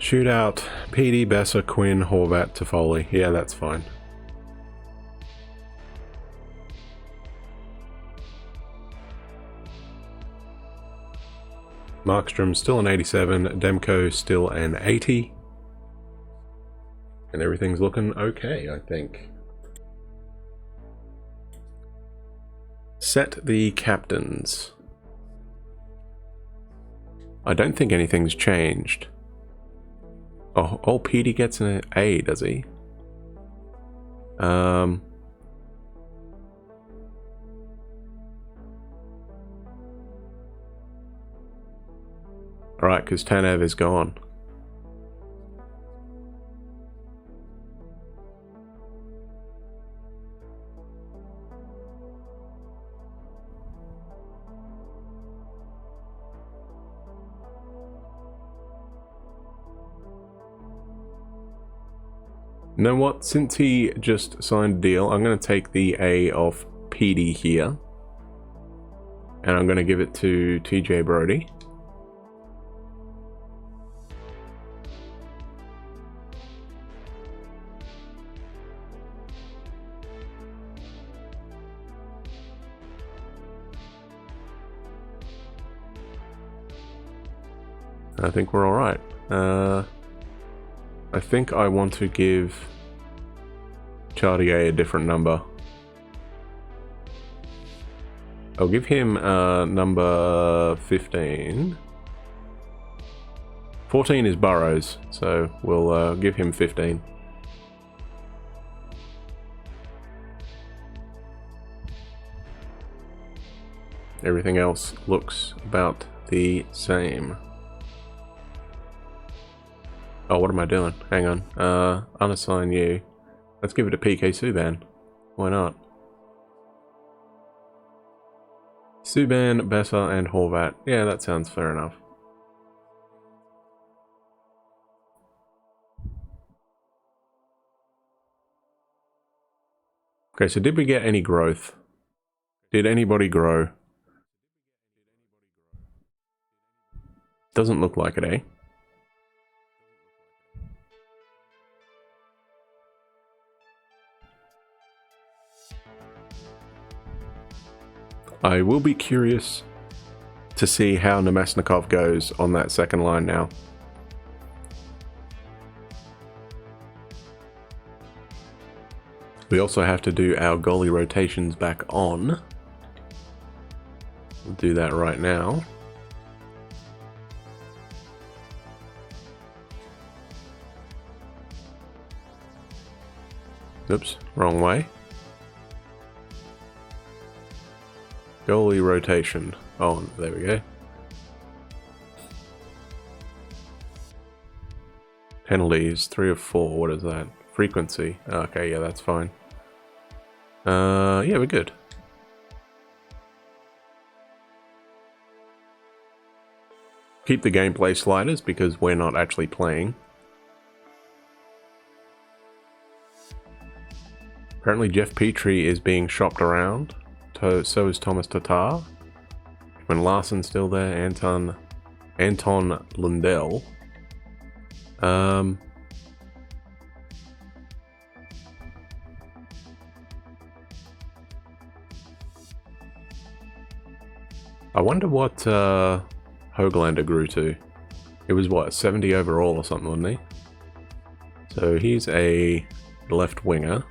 Speaker 1: Shootout, PD, Bessa, Quinn, Horvat, Toffoli. Yeah, that's fine. Markstrom still an 87. Demko still an 80. And everything's looking okay, I think. Set the captains. I don't think anything's changed. Oh, Petey gets an A, does he? Alright, because Tanev is gone. You know what? Since he just signed a deal, I'm going to take the A of PD here. And I'm going to give it to TJ Brody. I think we're alright. I think I want to give Chartier a different number. I'll give him number 15. 14 is Burrows, so we'll give him 15. Everything else looks about the same. Oh, what am I doing? Hang on. Unassign you. Let's give it a PK Subban. Why not? Subban, Besser, and Horvat. Yeah, that sounds fair enough. Okay, so did we get any growth? Did anybody grow? Doesn't look like it, eh? I will be curious to see how Nemesnikov goes on that second line now. We also have to do our goalie rotations back on. We'll do that right now. Oops, wrong way. Goalie rotation. Oh, there we go. Penalties, 3 of 4. What is that? Frequency. Okay, yeah, that's fine. Yeah, we're good. Keep the gameplay sliders because we're not actually playing. Apparently Jeff Petrie is being shopped around. So is Thomas Tatar. When Larson's still there, Anton Lundell. I wonder what Höglander grew to. It was what, 70 overall or something, wasn't he? So he's a left winger.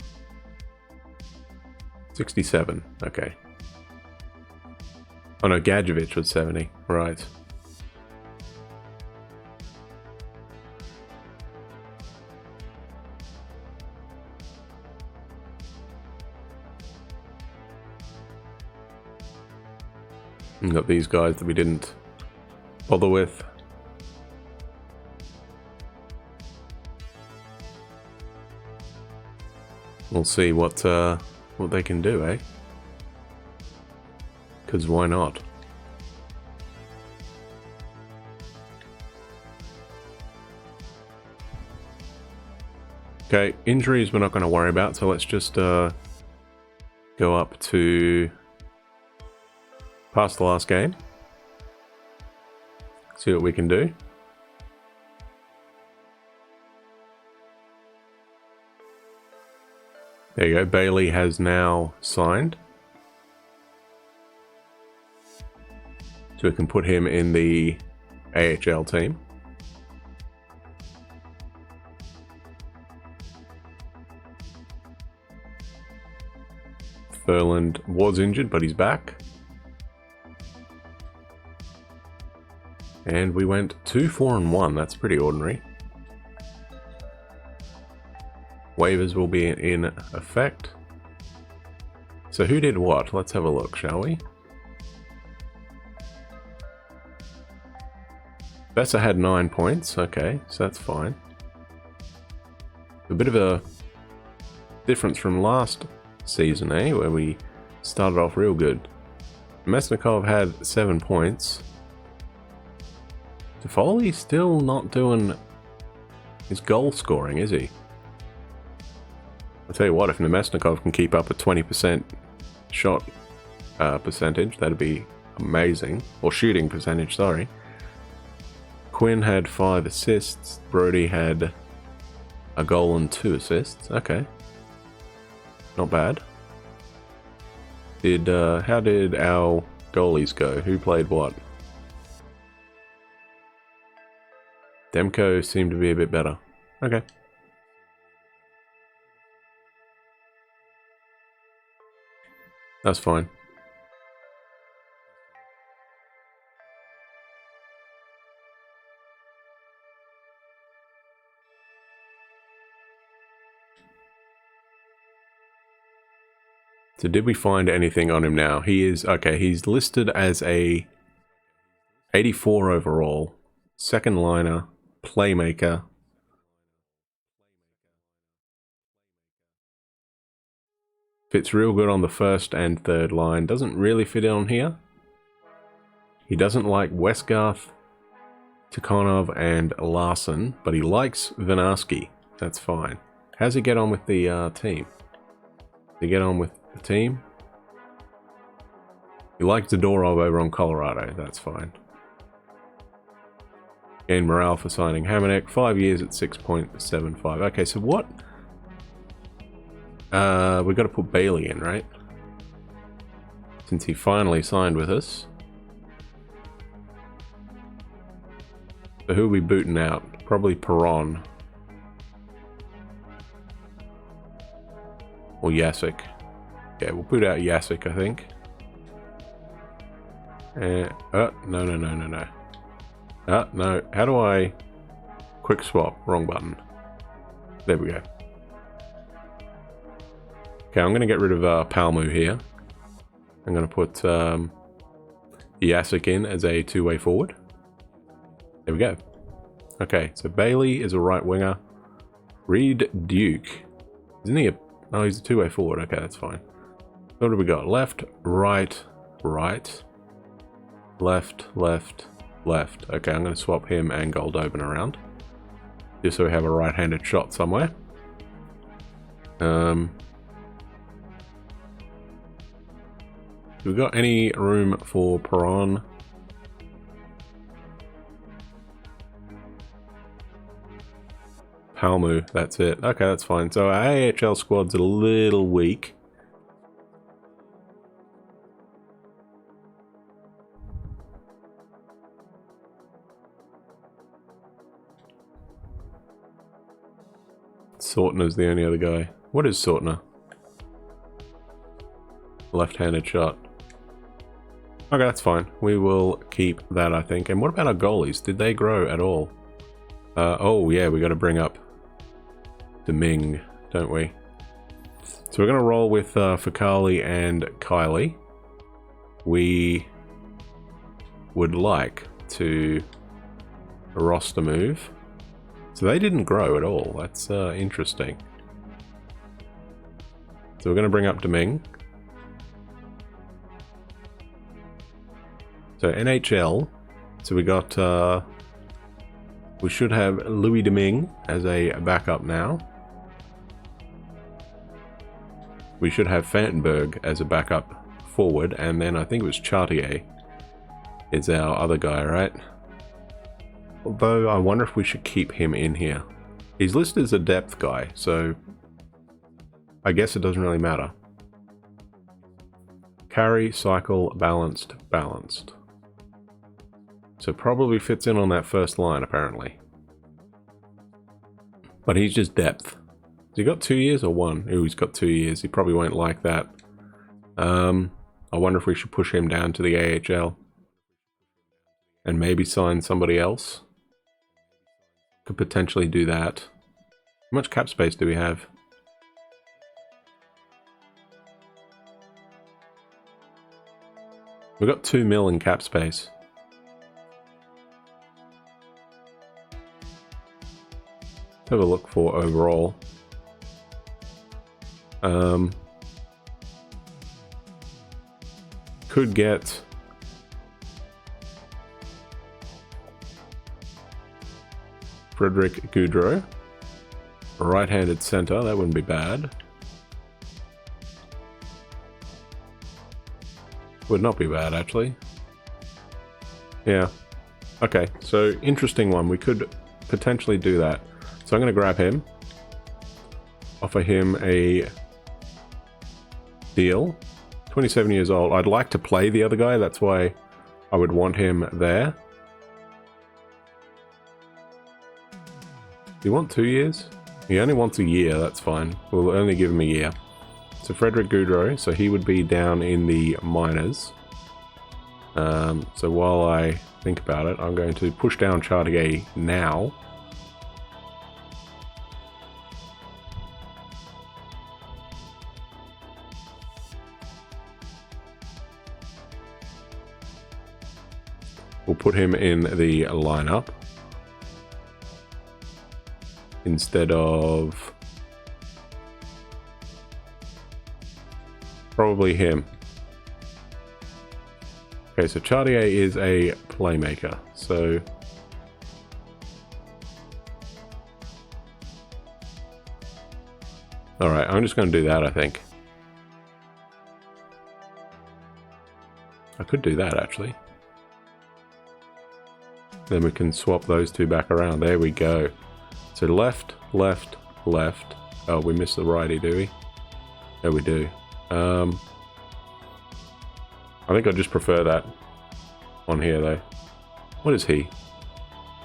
Speaker 1: 67, okay. Oh no, Gadjevich was 70, right. And got these guys that we didn't bother with. We'll see what they can do, eh? Because why not? Okay, injuries we're not going to worry about, so let's just go up to past the last game. See what we can do. There you go, Bailey has now signed. So we can put him in the AHL team. Ferland was injured, but he's back. And we went 2-4-1. That's pretty ordinary. Waivers will be in effect. So who did what? Let's have a look, shall we? Besser had 9 points. Okay, so that's fine. A bit of a difference from last season, eh? Where we started off real good. Mesnikov had 7 points. Toffoli's still not doing his goal scoring, is he? I'll tell you what, if Nemesnikov can keep up a 20% shot percentage, that'd be amazing. Or shooting percentage, sorry. Quinn had 5 assists. Brody had a goal and 2 assists. Okay. Not bad. How did our goalies go? Who played what? Demko seemed to be a bit better. Okay. That's fine. So did we find anything on him now? He is, okay, he's listed as a 84 overall, second liner, playmaker. Fits real good on the first and third line. Doesn't really fit in on here. He doesn't like Westgarth, Tikhonov, and Larson, but he likes Vinarski. That's fine. How's he get on with the team? Does he get on with the team? He likes Zadorov over on Colorado. That's fine. Gain morale for signing Hamannek. 5 years at 6.75. Okay, so what? We've got to put Bailey in, right? Since he finally signed with us. So who are we booting out? Probably Perron. Or Yasik. Yeah, we'll boot out Yasik, I think. No. No. How do I... Quick swap. Wrong button. There we go. Okay, I'm going to get rid of Palmu here. I'm going to put Yasik in as a two-way forward. There we go. Okay, so Bailey is a right winger. Reed Duke. Isn't he a... Oh, he's a two-way forward. Okay, that's fine. What do we got? Left, right, right. Left, left, left. Okay, I'm going to swap him and Goldobin around. Just so we have a right-handed shot somewhere. Do we got any room for Perron? Palmu, that's it. Okay, that's fine. So our AHL squad's a little weak. Sortner's the only other guy. What is Sortner? Left-handed shot. Okay, that's fine. We will keep that, I think. And what about our goalies? Did they grow at all? Oh, yeah, we got to bring up Deming, don't we? So we're going to roll with Fakali and Kylie. We would like to roster move. So they didn't grow at all. That's interesting. So we're going to bring up Deming. So NHL. So we got... we should have Louis Deming as a backup now. We should have Fantenberg as a backup forward, and then I think it was Chartier is our other guy, right? Although I wonder if we should keep him in here. He's listed as a depth guy, so I guess it doesn't really matter. Carry, cycle, balanced, balanced. So probably fits in on that first line, apparently. But he's just depth. Has he got 2 years or 1? Oh, he's got 2 years. He probably won't like that. I wonder if we should push him down to the AHL. And maybe sign somebody else. Could potentially do that. How much cap space do we have? We've got 2 mil in cap space. Have a look for overall. Could get Frederick Goudreau, right-handed center. That wouldn't be bad. Would not be bad, actually. Yeah. Okay, so interesting one. We could potentially do that. So I'm going to grab him, offer him a deal. 27 years old. I'd like to play the other guy. That's why I would want him there. Do you want 2 years? He only wants a year. That's fine. We'll only give him a year. So Frederick Goudreau. So he would be down in the minors. So while I think about it, I'm going to push down Chartier now. We'll put him in the lineup instead of probably him. Okay, so Chartier is a playmaker, so alright, I'm just going to do that, I think. I could do that, actually. Then we can swap those two back around. There we go. So left, left, left. Oh, we missed the righty, do we? Oh, we do. I think I just prefer that on here, though. What is he?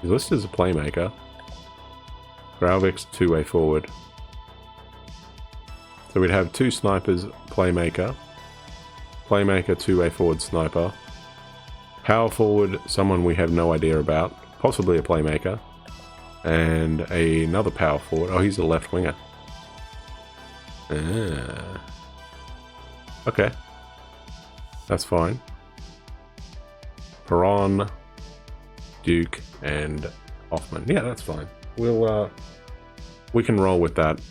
Speaker 1: He's listed as a playmaker. Grauvik's two-way forward. So we'd have two snipers, playmaker, two-way forward sniper, power forward, someone we have no idea about, possibly a playmaker, and another power forward. Oh, he's a left winger. Okay, that's fine. Perron, Duke, and Hoffman. Yeah, that's fine. We can roll with that.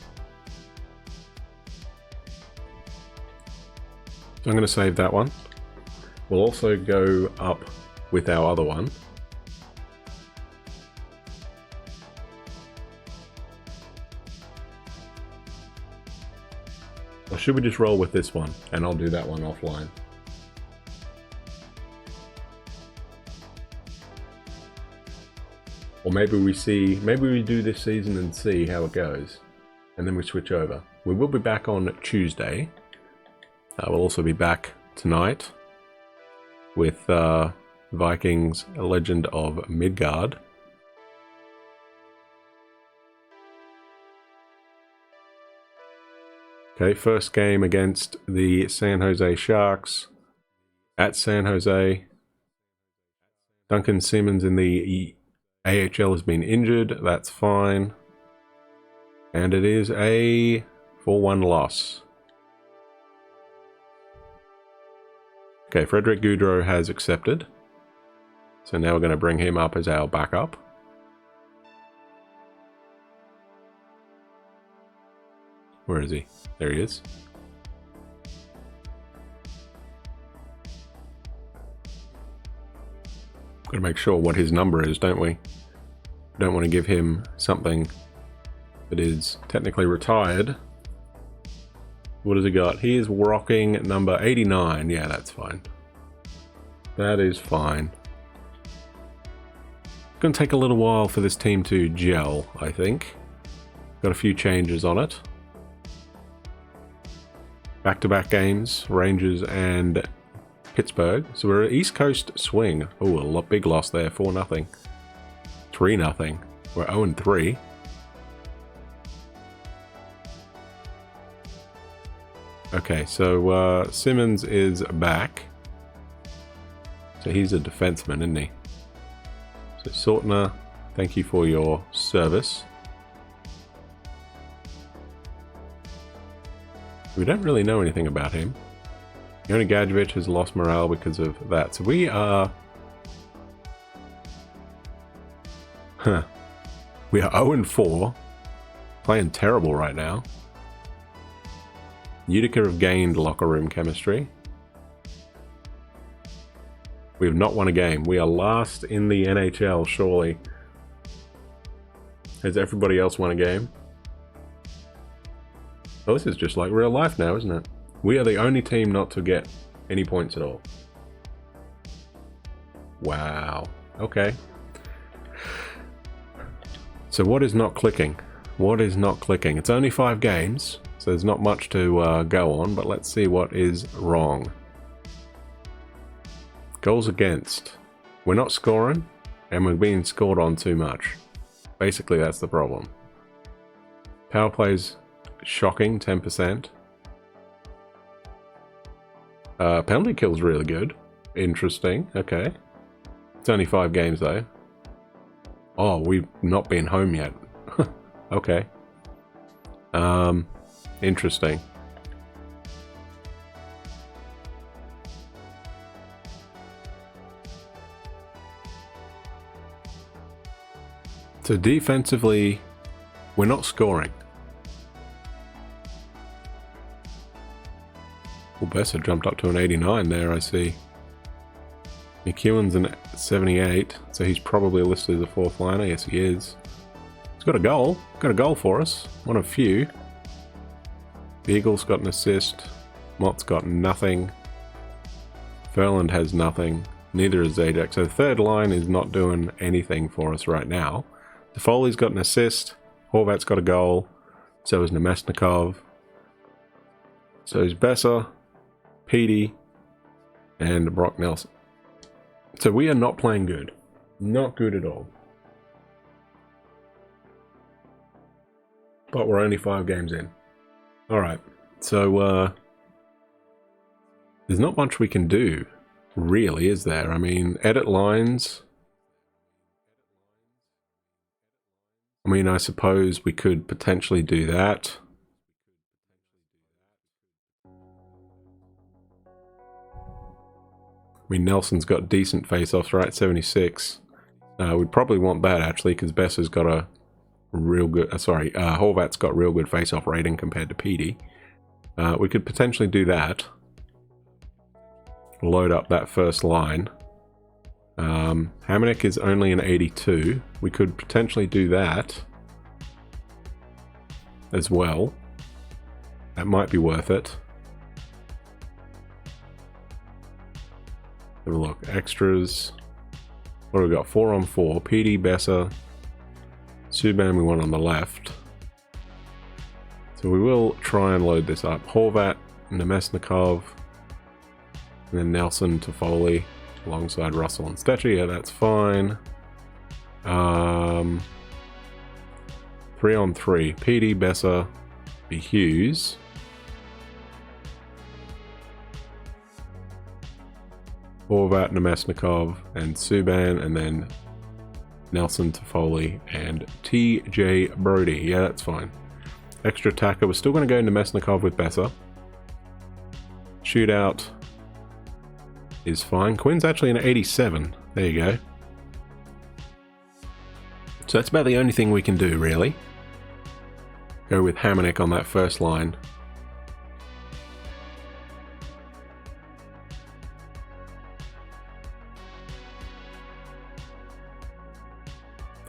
Speaker 1: So I'm going to save that one. We'll also go up with our other one. Or should we just roll with this one? And I'll do that one offline. Or maybe we do this season and see how it goes. And then we switch over. We will be back on Tuesday. We'll also be back tonight with Vikings Legend of Midgard. Okay, first game against the San Jose Sharks at San Jose. Duncan Simmons in the AHL has been injured. That's fine. And it is a 4-1 loss. Okay, Frederick Goudreau has accepted. So now we're going to bring him up as our backup. Where is he? There he is. Got to make sure what his number is, don't we? Don't want to give him something that is technically retired. What has he got? He is rocking number 89. Yeah, that's fine. That is fine. It's going to take a little while for this team to gel, I think. Got a few changes on it. Back-to-back games, Rangers and Pittsburgh. So we're an East Coast swing. Oh, a big loss there, 4-0. 3-0. We're 0-3. Okay, so Simmons is back. So he's a defenseman, isn't he? So Sortner, thank you for your service. We don't really know anything about him. Yoni Gadjevich has lost morale because of that. So we are... We are 0-4. Playing terrible right now. Utica have gained locker room chemistry. We have not won a game. We are last in the NHL, surely. Has everybody else won a game? Oh, this is just like real life now, isn't it? We are the only team not to get any points at all. Wow. Okay. So what is not clicking? What is not clicking? It's only 5 games. So there's not much to go on, but let's see what is wrong. Goals against. We're not scoring, and we're being scored on too much. Basically, that's the problem. Power plays shocking, 10%. Penalty kill's really good. Interesting, okay. It's only 5 games though. Oh, we've not been home yet. Okay. Interesting. So defensively, we're not scoring. Well, Besser jumped up to an 89 there, I see. McEwen's an 78, so he's probably listed as a fourth liner. Yes, he is. He's got a goal. Got a goal for us. One of few. Beagle's got an assist. Mott's got nothing. Ferland has nothing. Neither is Zajac. So the third line is not doing anything for us right now. Toffoli's got an assist. Horvat's got a goal. So is Nemesnikov. So is Besser, Petey, and Brock Nelson. So we are not playing good. Not good at all. But we're only 5 games in. Alright, so there's not much we can do, really, is there? I mean, edit lines. I mean, I suppose we could potentially do that. I mean, Nelson's got decent face-offs, right? 76. We'd probably want that, actually, because Besser's got a real good... Horvat's got real good face-off rating compared to Petey. We could potentially do that. Load up that first line. Hamonic is only an 82. We could potentially do that as well. That might be worth it. Have a look. Extras. What have we got? 4 on 4. PD, Besser. Subban we want on the left. So we will try and load this up. Horvat, Nemesnikov, and then Nelson, Toffoli, alongside Russell and Stetcher. Yeah, that's fine. 3 on 3. PD, Besser, be Hughes. Horvat, Nemesnikov, and Subban, and then Nelson, Toffoli, and TJ Brody. Yeah, that's fine. Extra attacker. We're still going to go Nemesnikov with Besser. Shootout is fine. Quinn's actually an 87. There you go. So that's about the only thing we can do, really. Go with Hamonic on that first line.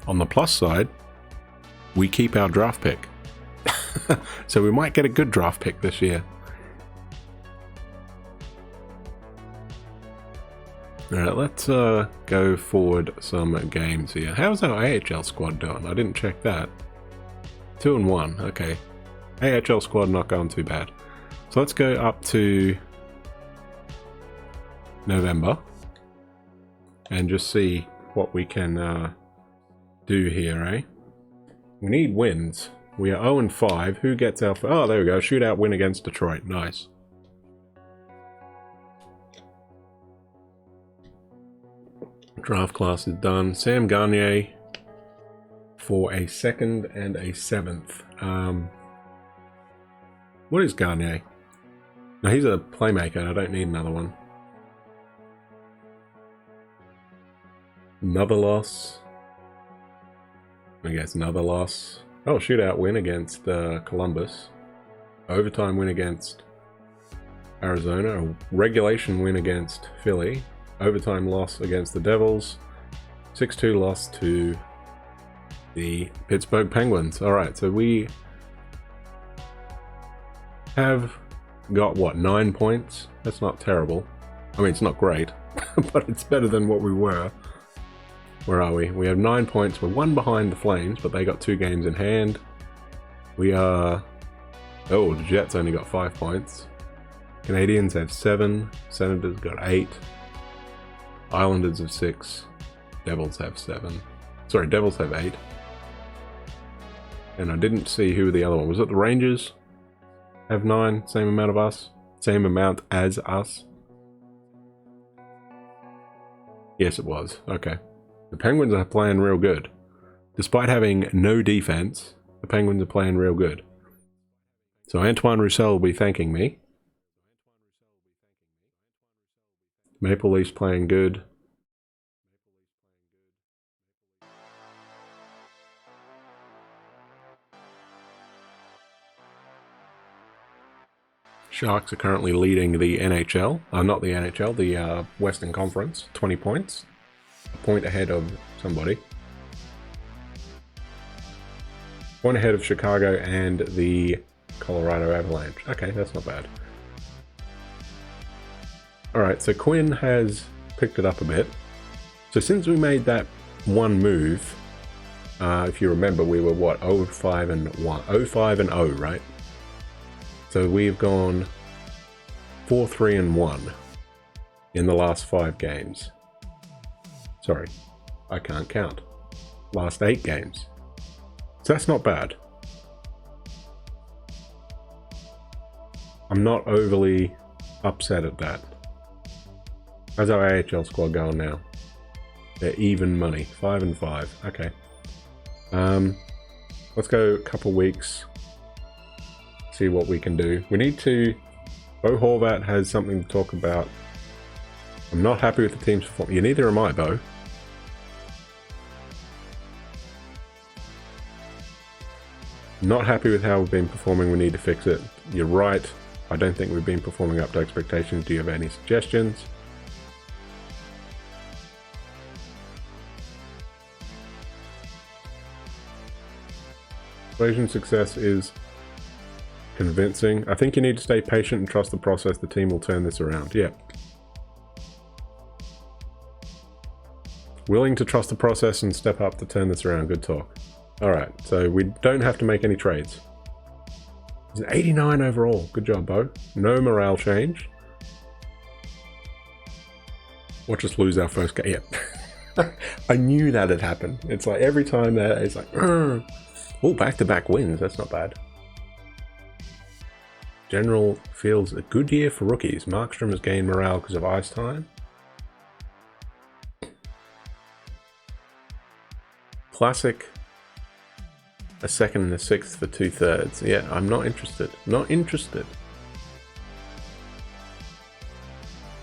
Speaker 1: On the plus side, we keep our draft pick. So we might get a good draft pick this year. Alright, let's go forward some games here. How's our AHL squad doing? I didn't check that. 2-1, okay. AHL squad not going too bad. So let's go up to November and just see what we can do here, eh? We need wins. We are 0-5. Who gets our... Oh, there we go. Shootout win against Detroit. Nice. Draft class is done. Sam Gagner for a 2nd and a 7th. What is Gagner? No, he's a playmaker. I don't need another one. Another loss. I guess another loss. Oh, shootout win against Columbus. Overtime win against Arizona. A regulation win against Philly. Overtime loss against the Devils. 6-2 loss to the Pittsburgh Penguins. Alright, so we have got, what, 9 points? That's not terrible. I mean, it's not great, but it's better than what we were. Where are we? We have 9 points. We're 1 behind the Flames, but they got 2 games in hand. We are... Oh, the Jets only got 5 points. Canadians have 7. Senators got 8. Islanders have 6. Devils have 7. Sorry, Devils have 8. And I didn't see who the other one was. It the Rangers? Have 9. Same amount of us. Same amount as us. Yes, it was. Okay. The Penguins are playing real good. Despite having no defense, the Penguins are playing real good. So Antoine Roussel will be thanking me. Maple Leafs playing good. Sharks are currently leading the NHL. Not the NHL, the Western Conference. 20 points. A point ahead of somebody. One ahead of Chicago and the Colorado Avalanche. Okay, that's not bad. Alright, so Quinn has picked it up a bit. So since we made that one move, if you remember, we were what, 0-5 and 1, 0-5 and 0, right? So we've gone 4-3 and 1 in the last 5 games. Sorry, I can't count. Last 8 games. So that's not bad. I'm not overly upset at that. How's our AHL squad going now? They're even money, 5 and 5. Okay. Let's go a couple weeks. See what we can do. We need to... Bo Horvat has something to talk about. I'm not happy with the team's performance. Yeah, neither am I, Bo. Not happy with how we've been performing. We need to fix it. You're right. I don't think we've been performing up to expectations. Do you have any suggestions? Persuasion success is convincing. I think you need to stay patient and trust the process. The team will turn this around. Yeah. Willing to trust the process and step up to turn this around. Good talk. Alright, so we don't have to make any trades. It's an 89 overall. Good job, Bo. No morale change. Watch us lose our first game. Yeah. I knew that had happened. It's like every time that it's like, oh, back-to-back wins. That's not bad. General feels a good year for rookies. Markstrom has gained morale because of ice time. Classic. A second and a sixth for 2/3. Yeah, I'm not interested. Not interested.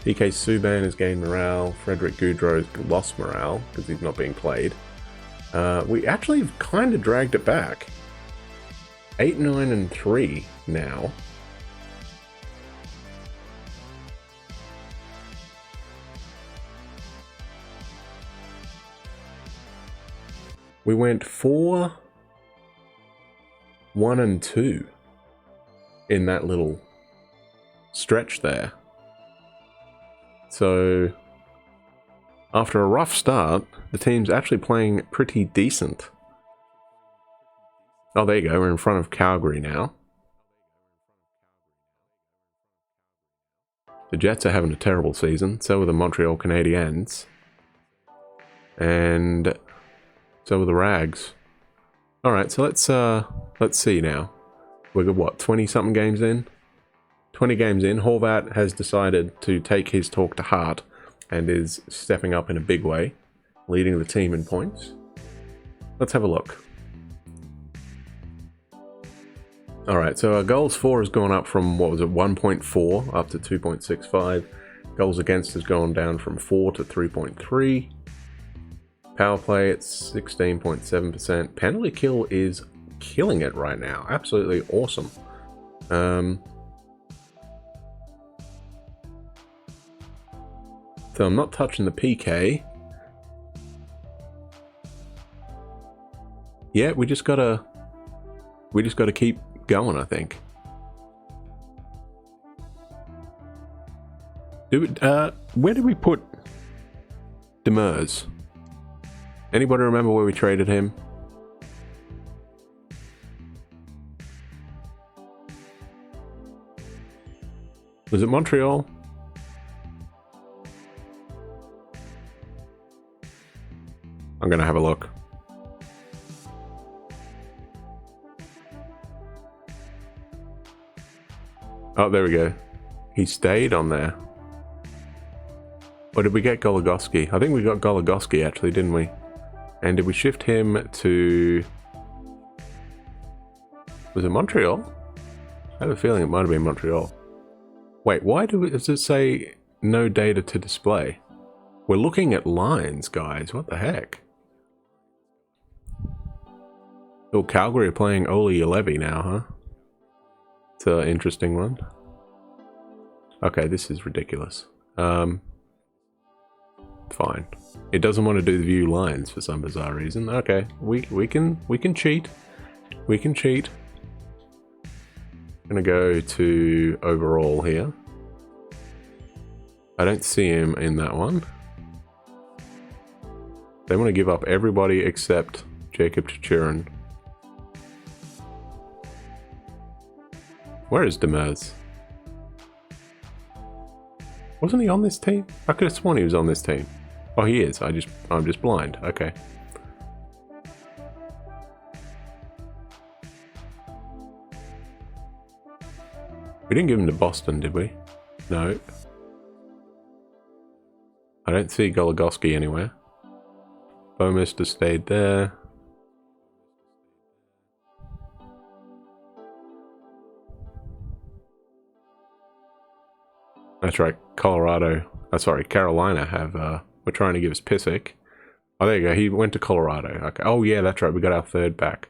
Speaker 1: PK Subban has gained morale. Frederick Gaudreau's lost morale because he's not being played. We actually kind of dragged it back. 8, 9, and 3 now. We went 4, 1, and 2 in that little stretch there. So after a rough start, the team's actually playing pretty decent. Oh, there you go. We're in front of Calgary now. The Jets are having a terrible season. So are the Montreal Canadiens. And so are the Rags. Alright, so let's see now. We've got what, 20-something games in? 20 games in. Horvat has decided to take his talk to heart and is stepping up in a big way, leading the team in points. Let's have a look. Alright, so our goals for has gone up from, what was it, 1.4 up to 2.65. Goals against has gone down from 4 to 3.3. Power play at 16.7%. Penalty kill is killing it right now. Absolutely awesome. So I'm not touching the PK. Yeah, we just gotta keep going, I think. Where did we put Demers? Anybody remember where we traded him? Was it Montreal? I'm gonna have a look. Oh, there we go. He stayed on there. Or did we get Goligoski? I think we got Goligoski actually, didn't we? And did we shift him to... Was it Montreal? I have a feeling it might have been Montreal. Wait, why does it say no data to display? We're looking at lines, guys. What the heck? Oh, Calgary are playing Oli Levy now, huh? It's an interesting one. Okay, this is ridiculous. Fine. It doesn't want to do the view lines for some bizarre reason. Okay, we can cheat. We can cheat. I'm gonna go to overall here. I don't see him in that one. They want to give up everybody except Jacob Chichurin. Where is Demers? Wasn't he on this team? I could have sworn he was on this team. Oh, he is. I'm just blind. Okay. We didn't give him to Boston, did we? No. I don't see Goligoski anywhere. Bowmister stayed there. That's right, Carolina have, we're trying to give us Pissick. Oh, there you go, he went to Colorado. Okay. Oh yeah, that's right, we got our third back.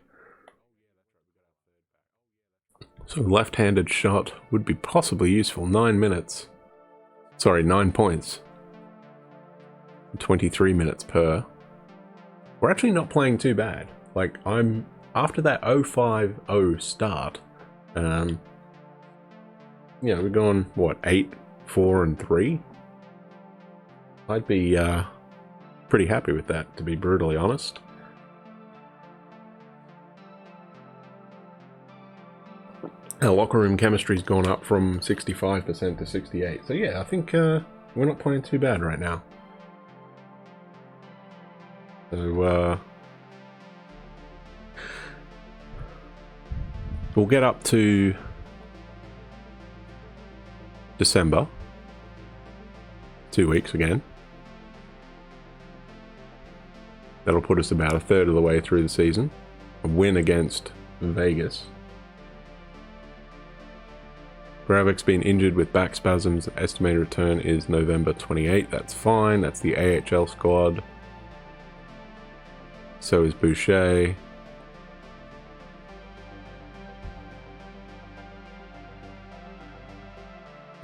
Speaker 1: So left-handed shot would be possibly useful. 9 minutes. Sorry, 9 points. 23 minutes per. We're actually not playing too bad. Like, after that 0-5-0 start, you know, we're going, what, 8-4-3? I'd be pretty happy with that, to be brutally honest. Our locker room chemistry's gone up from 65% to 68%. So yeah, I think we're not playing too bad right now. So we'll get up to December. 2 weeks again. That'll put us about a third of the way through the season. A win against Vegas. Gravik's been injured with back spasms. Estimated return is November 28. That's fine. That's the AHL squad. So is Boucher.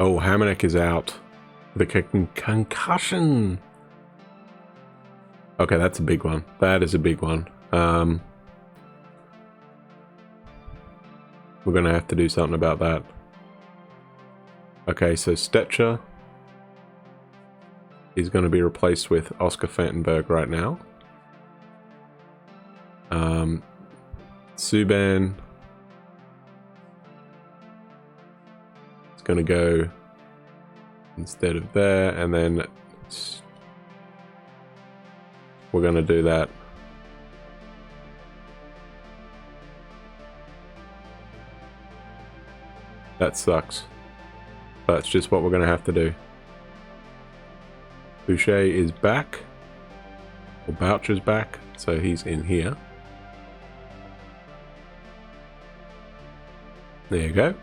Speaker 1: Oh, Hamonic is out. The concussion. Okay, that's a big one. That is a big one. We're gonna have to do something about that. Okay, so Stetcher is going to be replaced with Oscar Fantenberg right now. Subban is going to go instead of there, and then we're going to do that. That sucks. That's just what we're going to have to do. Boucher is back. Or Boucher's back, so he's in here. There you go.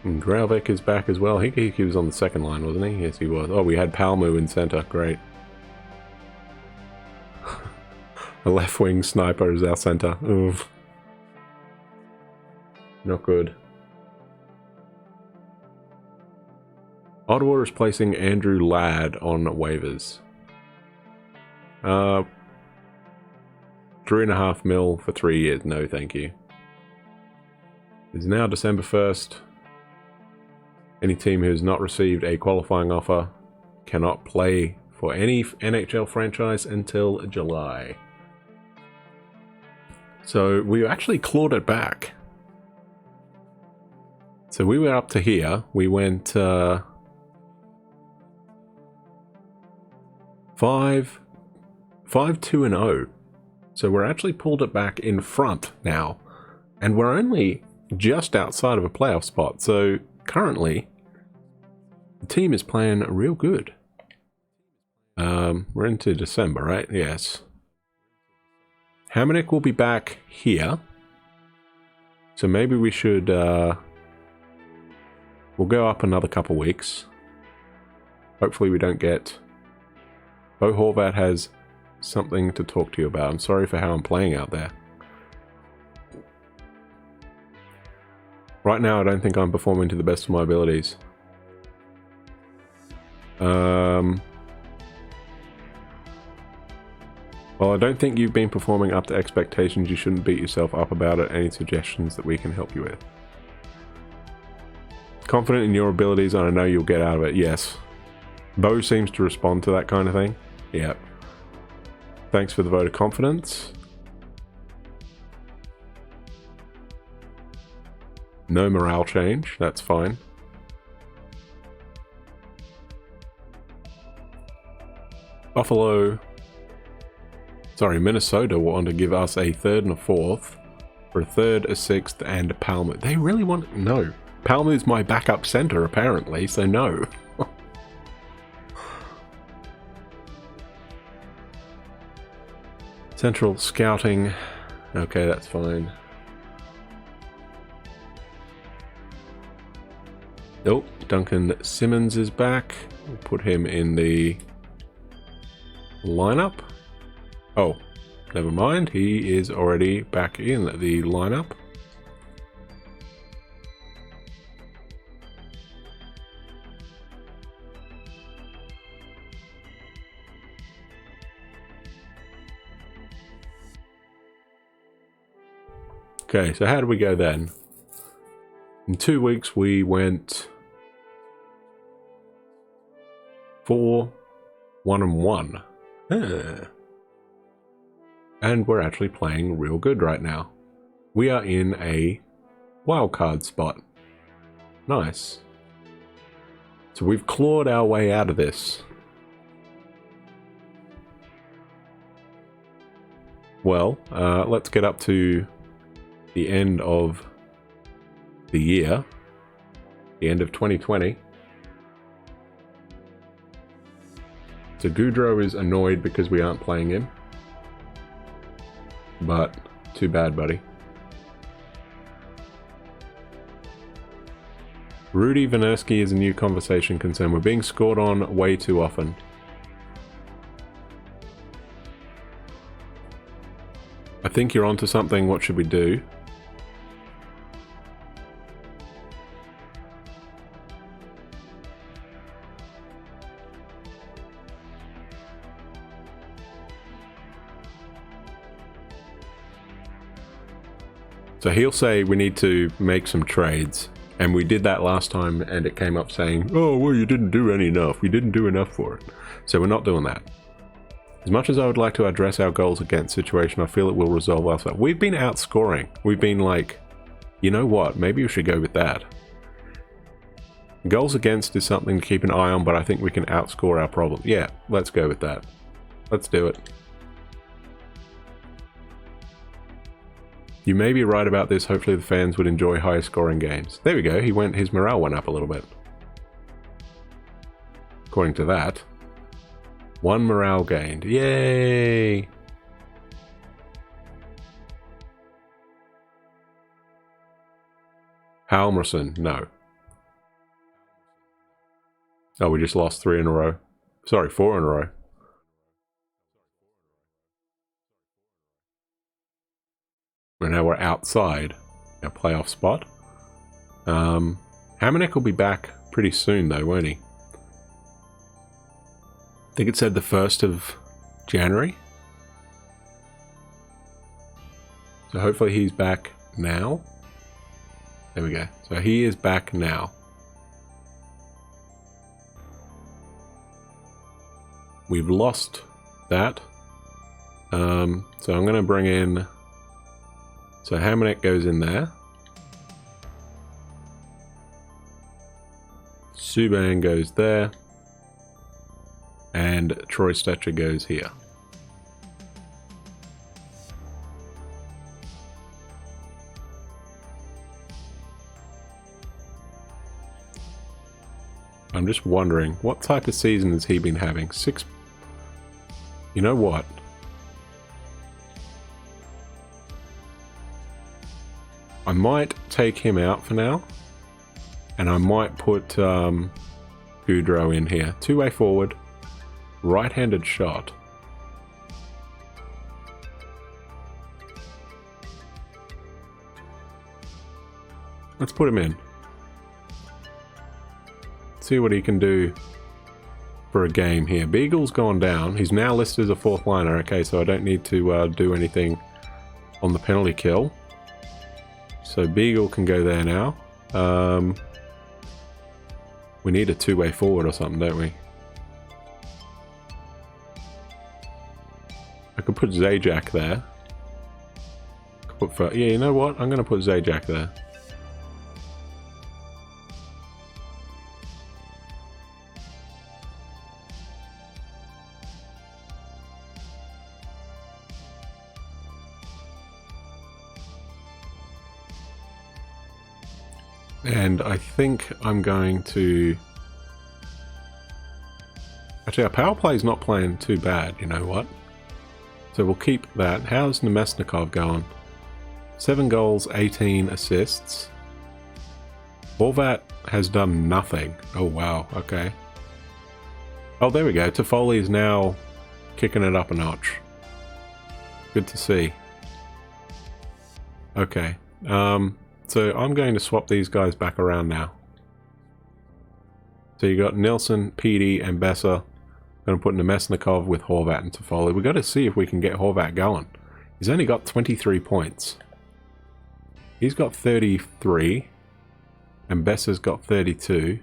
Speaker 1: And Grauvik is back as well. He was on the second line, wasn't he? Yes, he was. Oh, we had Palmu in center. Great. A left wing sniper is our center. Oof. Not good. Ottawa is placing Andrew Ladd on waivers. 3.5 mil for 3 years. No, thank you. It's now December 1st. Any team who has not received a qualifying offer cannot play for any NHL franchise until July. So we actually clawed it back. So we were up to here. We went 5-2-0. So we're actually pulled it back in front now. And we're only just outside of a playoff spot. So currently, the team is playing real good. We're into December, right? Yes. Hamonic will be back here. So maybe we should... we'll go up another couple weeks. Hopefully we don't get... Bo Horvat has something to talk to you about. I'm sorry for how I'm playing out there. Right now, I don't think I'm performing to the best of my abilities. Well, I don't think you've been performing up to expectations. You shouldn't beat yourself up about it. Any suggestions that we can help you with? Confident in your abilities, and I know you'll get out of it. Yes. Bo seems to respond to that kind of thing. Yep. Thanks for the vote of confidence. No morale change. That's fine. Minnesota want to give us a third and a fourth for a third, a sixth, and a Palmer. They really want... No. Palmer is my backup center, apparently, so no. Central scouting. Okay, that's fine. Nope, Duncan Simmons is back. We'll put him in the lineup. Oh, never mind. He is already back in the lineup. Okay, so how did we go then? In 2 weeks we went 4-1-1. And we're actually playing real good right now. We are in a wildcard spot. Nice. So we've clawed our way out of this. Well, let's get up to the end of the year. The end of 2020. So Goudreau is annoyed because we aren't playing him. But too bad, buddy. Rudy Vanersky is a new conversation concern. We're being scored on way too often. I think you're onto something. What should we do? So he'll say we need to make some trades. And we did that last time and it came up saying, oh, well, you didn't do any enough. We didn't do enough for it. So we're not doing that. As much as I would like to address our goals against situation, I feel it will resolve ourselves. We've been outscoring. We've been like, you know what? Maybe we should go with that. Goals against is something to keep an eye on, but I think we can outscore our problem. Yeah, let's go with that. Let's do it. You may be right about this. Hopefully the fans would enjoy higher scoring games. There we go. His morale went up a little bit. According to that. 1 morale gained. Yay! Halmerson, no. Oh, we just lost 3 in a row. Sorry, 4 in a row. And now we're outside our playoff spot. Hamonic will be back pretty soon though, won't he? I think it said the 1st of January. So hopefully he's back now. There we go. So he is back now. We've lost that. So I'm going to bring in... So Hamonic goes in there. Subban goes there. And Troy Stetcher goes here. I'm just wondering, what type of season has he been having? 6... You know what? I might take him out for now. And I might put Goudreau in here. 2-way forward. Right-handed shot. Let's put him in. See what he can do for a game here. Beagle's gone down. He's now listed as a fourth liner. Okay, so I don't need to do anything on the penalty kill. So Beagle can go there now. We need a two-way forward or something, don't we? I could put Zajac there. Yeah, you know what? I'm going to put Zajac there. And I think I'm going to... Actually, our power play is not playing too bad, you know what? So we'll keep that. How's Nemesnikov going? 7 goals, 18 assists. Horvat has done nothing. Oh, wow. Okay. Oh, there we go. Toffoli is now kicking it up a notch. Good to see. Okay. So I'm going to swap these guys back around now. So you got Nilsson, Petey, and Besser. I'm going to put Nemesnikov with Horvat and Toffoli. We've got to see if we can get Horvat going. He's only got 23 points. He's got 33. And Besser's got 32.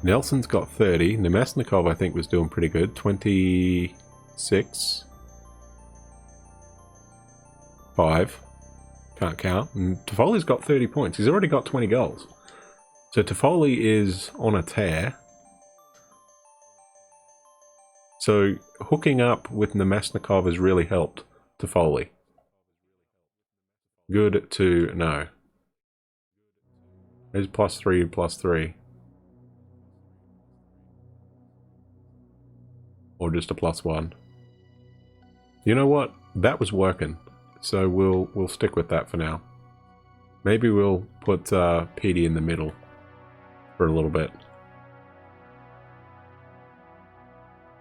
Speaker 1: Nelson's got 30. Nemesnikov, I think, was doing pretty good. 26. 5. Can't count. And Toffoli's got 30 points. He's already got 20 goals. So Toffoli is on a tear. So hooking up with Nemesnikov has really helped Toffoli. Good to know. There's +3 and +3. Or just a +1. You know what? That was working. So we'll stick with that for now. Maybe we'll put Petey in the middle for a little bit.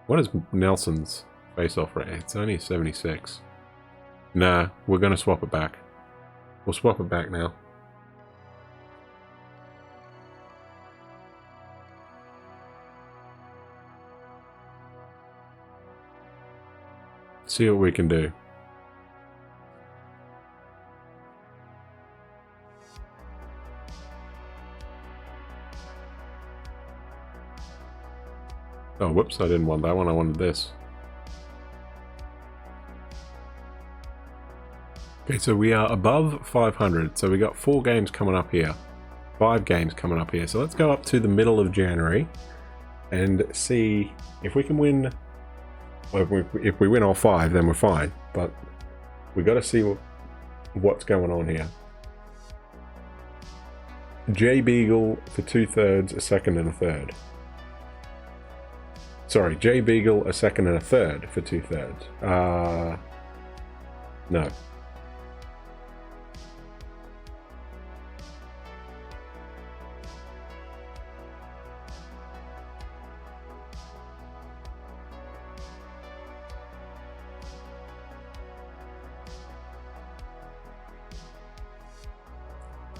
Speaker 1: What is Nelson's face-off rate? It's only 76. Nah, we're going to swap it back. We'll swap it back now. See what we can do. Oh, whoops, I didn't want that one, I wanted this. Okay, so we are above 500, so we got 4 games coming up here. 5 games coming up here, so let's go up to the middle of January and see if we can win. Well, if we win all 5, then we're fine, but we got to see what's going on here. J Beagle for 2/3, a second and a third. Sorry, J Beagle, a second and a third for 2/3. No.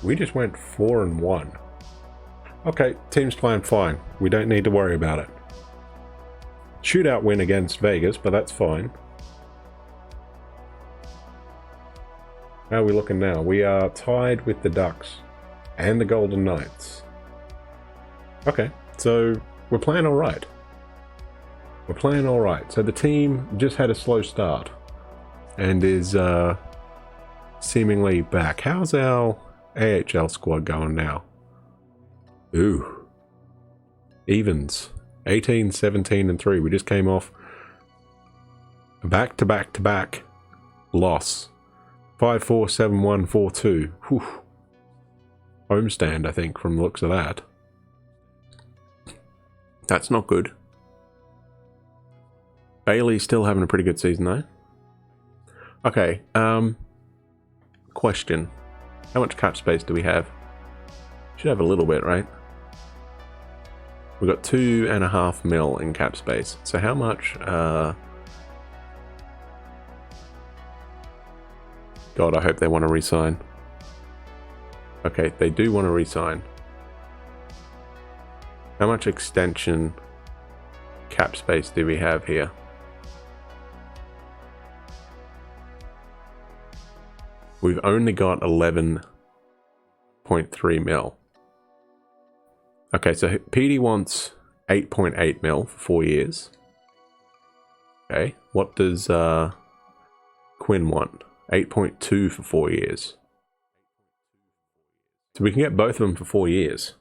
Speaker 1: We just went 4-1. Okay, team's playing fine. We don't need to worry about it. Shootout win against Vegas, but that's fine. How are we looking now? We are tied with the Ducks and the Golden Knights. Okay, so we're playing all right. We're playing all right. So the team just had a slow start and is seemingly back. How's our AHL squad going now? Ooh. Evens. 18, 17, and 3. We just came off back-to-back-to-back loss. 5-4, 7-1, 4-2. Whew. Homestand, I think, from the looks of that. That's not good. Bailey's still having a pretty good season, though. Okay, question. How much cap space do we have? Should have a little bit, right? We've got 2.5 mil in cap space. So how much, God, I hope they want to re-sign. Okay, they do want to re-sign. How much extension cap space do we have here? We've only got 11.3 mil. Okay, so PD wants 8.8 mil for 4 years. Okay, what does Quinn want? 8.2 for 4 years. So we can get both of them for 4 years.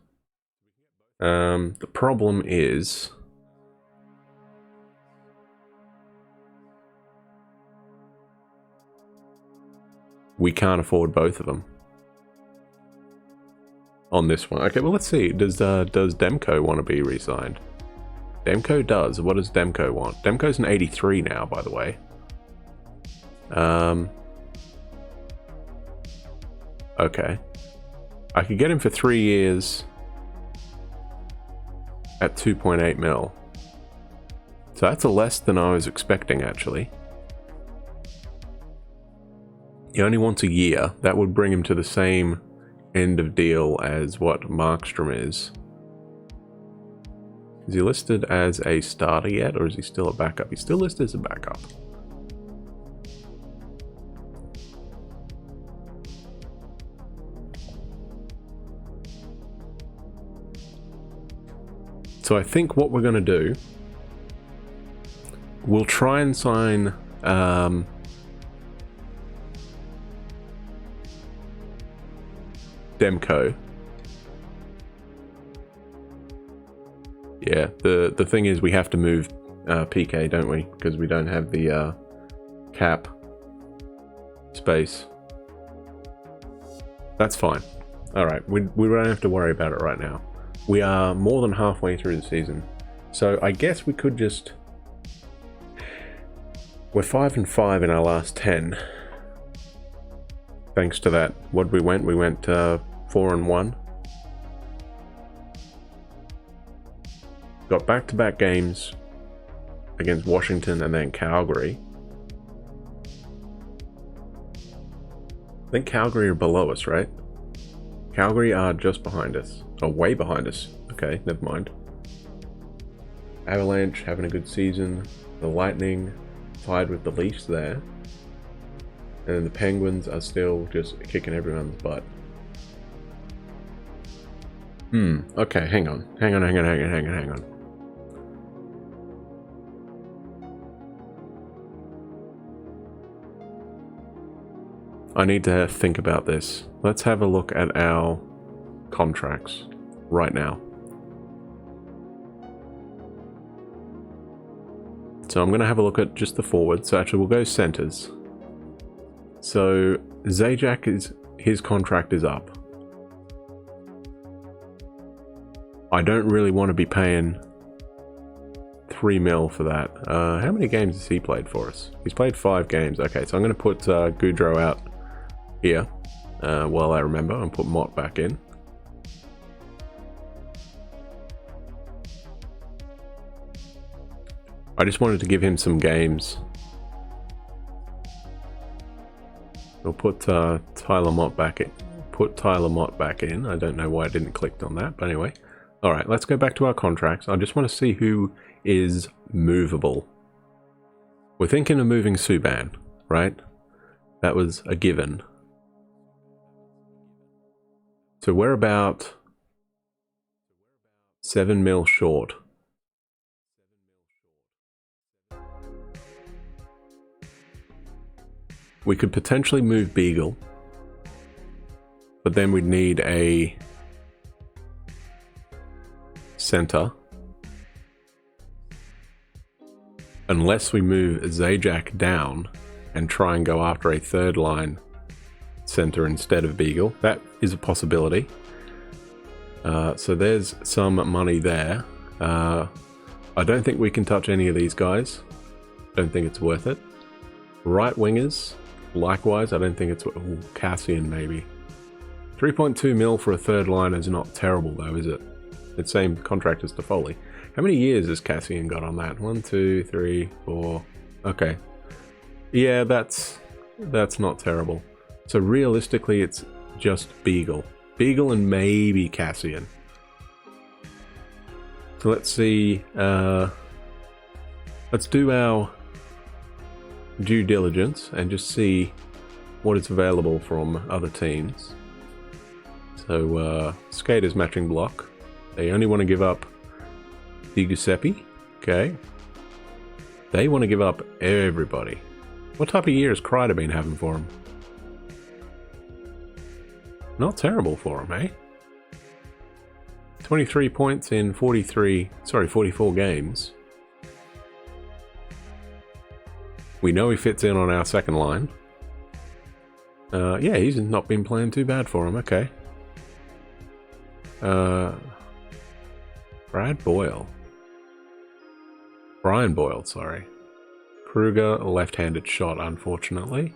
Speaker 1: The problem is we can't afford both of them on this one. Okay, well, let's see. Does Demko want to be re-signed? Demko does. What does Demko want? Demko's an 83 now, by the way. Okay. I could get him for 3 years at 2.8 mil. So that's a less than I was expecting, actually. He only wants a year. That would bring him to the same end of deal as what Markstrom is. Is he listed as a starter yet, or is he still a backup? He's still listed as a backup. So I think what we're going to do, we'll try and sign Demko. Yeah, the thing is we have to move PK, don't we? Because we don't have the cap space. That's fine. Alright, we don't have to worry about it right now. We are more than halfway through the season. So I guess we could just... We're 5-5 in our last 10. Thanks to that. What we went? We went 4-1. Got back-to-back games against Washington and then Calgary. I think Calgary are below us, right? Calgary are just behind us. Oh, way behind us. Okay, never mind. Avalanche having a good season. The Lightning tied with the Leafs there. And the Penguins are still just kicking everyone's butt. Okay, hang on. Hang on. I need to think about this. Let's have a look at our contracts right now. So I'm going to have a look at just the forwards. So actually we'll go centers. So Zajac, his contract is up. I don't really want to be paying 3 mil for that. How many games has he played for us? He's played 5 games. Okay, so I'm going to put Goudreau out here while I remember, and put Mott back in. I just wanted to give him some games. We'll put Tyler Mott back in. I don't know why I didn't click on that, but anyway. All right, let's go back to our contracts. I just want to see who is movable. We're thinking of moving Subban, right? That was a given. So we're about 7 mil short. We could potentially move Beagle, but then we'd need a center. Unless we move Zajac down and try and go after a third line center instead of Beagle. That is a possibility. So there's some money there. I don't think we can touch any of these guys. Don't think it's worth it. Right wingers, likewise, I don't think it's... Ooh, Cassian maybe. 3.2 mil for a third line is not terrible though, is it? It's same contract as Toffoli. How many years has Cassian got on that? 1, 2, 3, 4... Okay. Yeah, that's not terrible. So realistically, it's just Beagle Beagle and maybe Cassian. So let's see. Let's do our due diligence and just see what is available from other teams. So Skaters matching block. They only want to give up Di Giuseppe. Okay. They want to give up everybody. What type of year has Kreider been having for him? Not terrible for him, eh? 23 points in 44 games. We know he fits in on our second line. Yeah, he's not been playing too bad for him. Okay. Brian Boyle, sorry. Kruger, left-handed shot, unfortunately.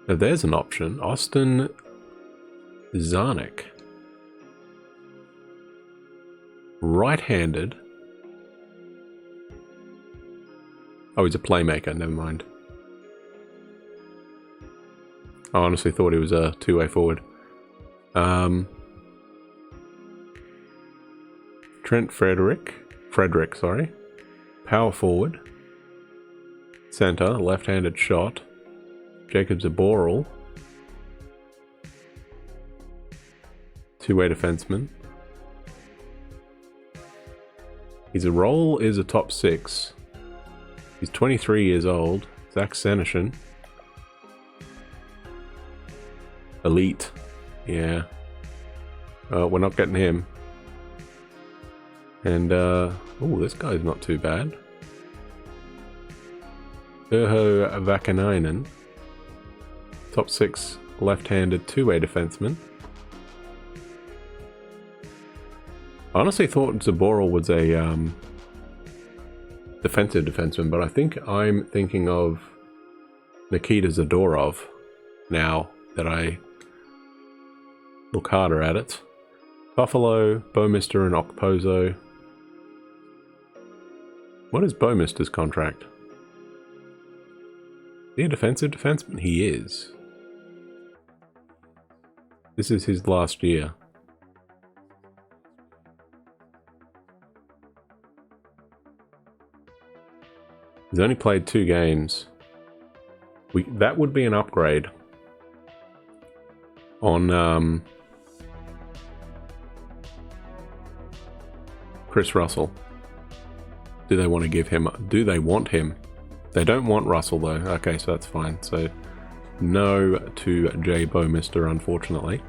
Speaker 1: Now there's an option. Austin Zarnik. Right-handed. Oh, he's a playmaker, never mind. I honestly thought he was a two-way forward. Trent Frederick, sorry. Power forward. Center, left-handed shot. Jacob Zaboral. Two-way defenseman. His role is a top 6. He's 23 years old. Zach Senishin. Elite. Yeah. We're not getting him. And, oh, this guy's not too bad. Urho Vakanainen. Top 6 left-handed two-way defenseman. I honestly thought Zaboral was a defensive defenseman, but I think I'm thinking of Nikita Zadorov now that I look harder at it. Buffalo, Bouwmeester and Okposo. What is Bouwmeester's contract? Is he a defensive defenseman? He is. This is his last year. He's only played 2 games. That would be an upgrade on Chris Russell. Do they want to give him? Do they want him? They don't want Russell though. Okay, so that's fine. So no to Jay Bouwmeester, unfortunately.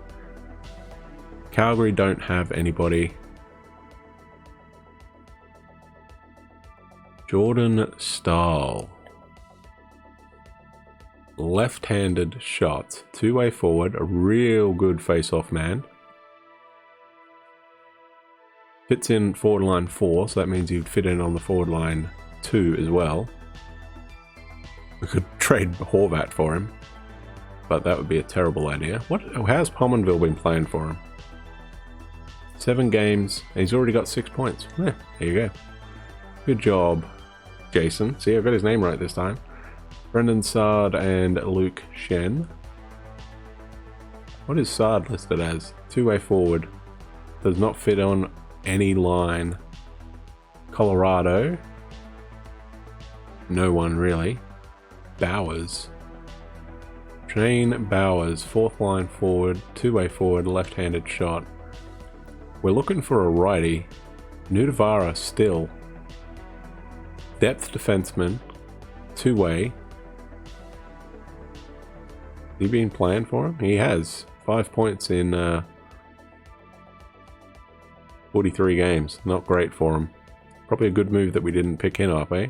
Speaker 1: Calgary don't have anybody. Jordan Stahl. Left-handed shot. Two-way forward. A real good face-off man. Fits in forward line 4, so that means you'd fit in on the forward line 2 as well. We could trade Horvat for him, but that would be a terrible idea. How's Pominville been playing for him? 7 games, and he's already got 6 points. Yeah, there you go. Good job, Jason. See, I got his name right this time. Brendan Sard and Luke Shen. What is Sard listed as? Two-way forward. Does not fit on any line. Colorado. No one really. Bowers. Shane Bowers, 4th line forward, two-way forward, left-handed shot. We're looking for a righty. Nudavara still. Depth defenseman. Two-way. He been playing for him? He has. 5 points in 43 games. Not great for him. Probably a good move that we didn't pick him up, eh?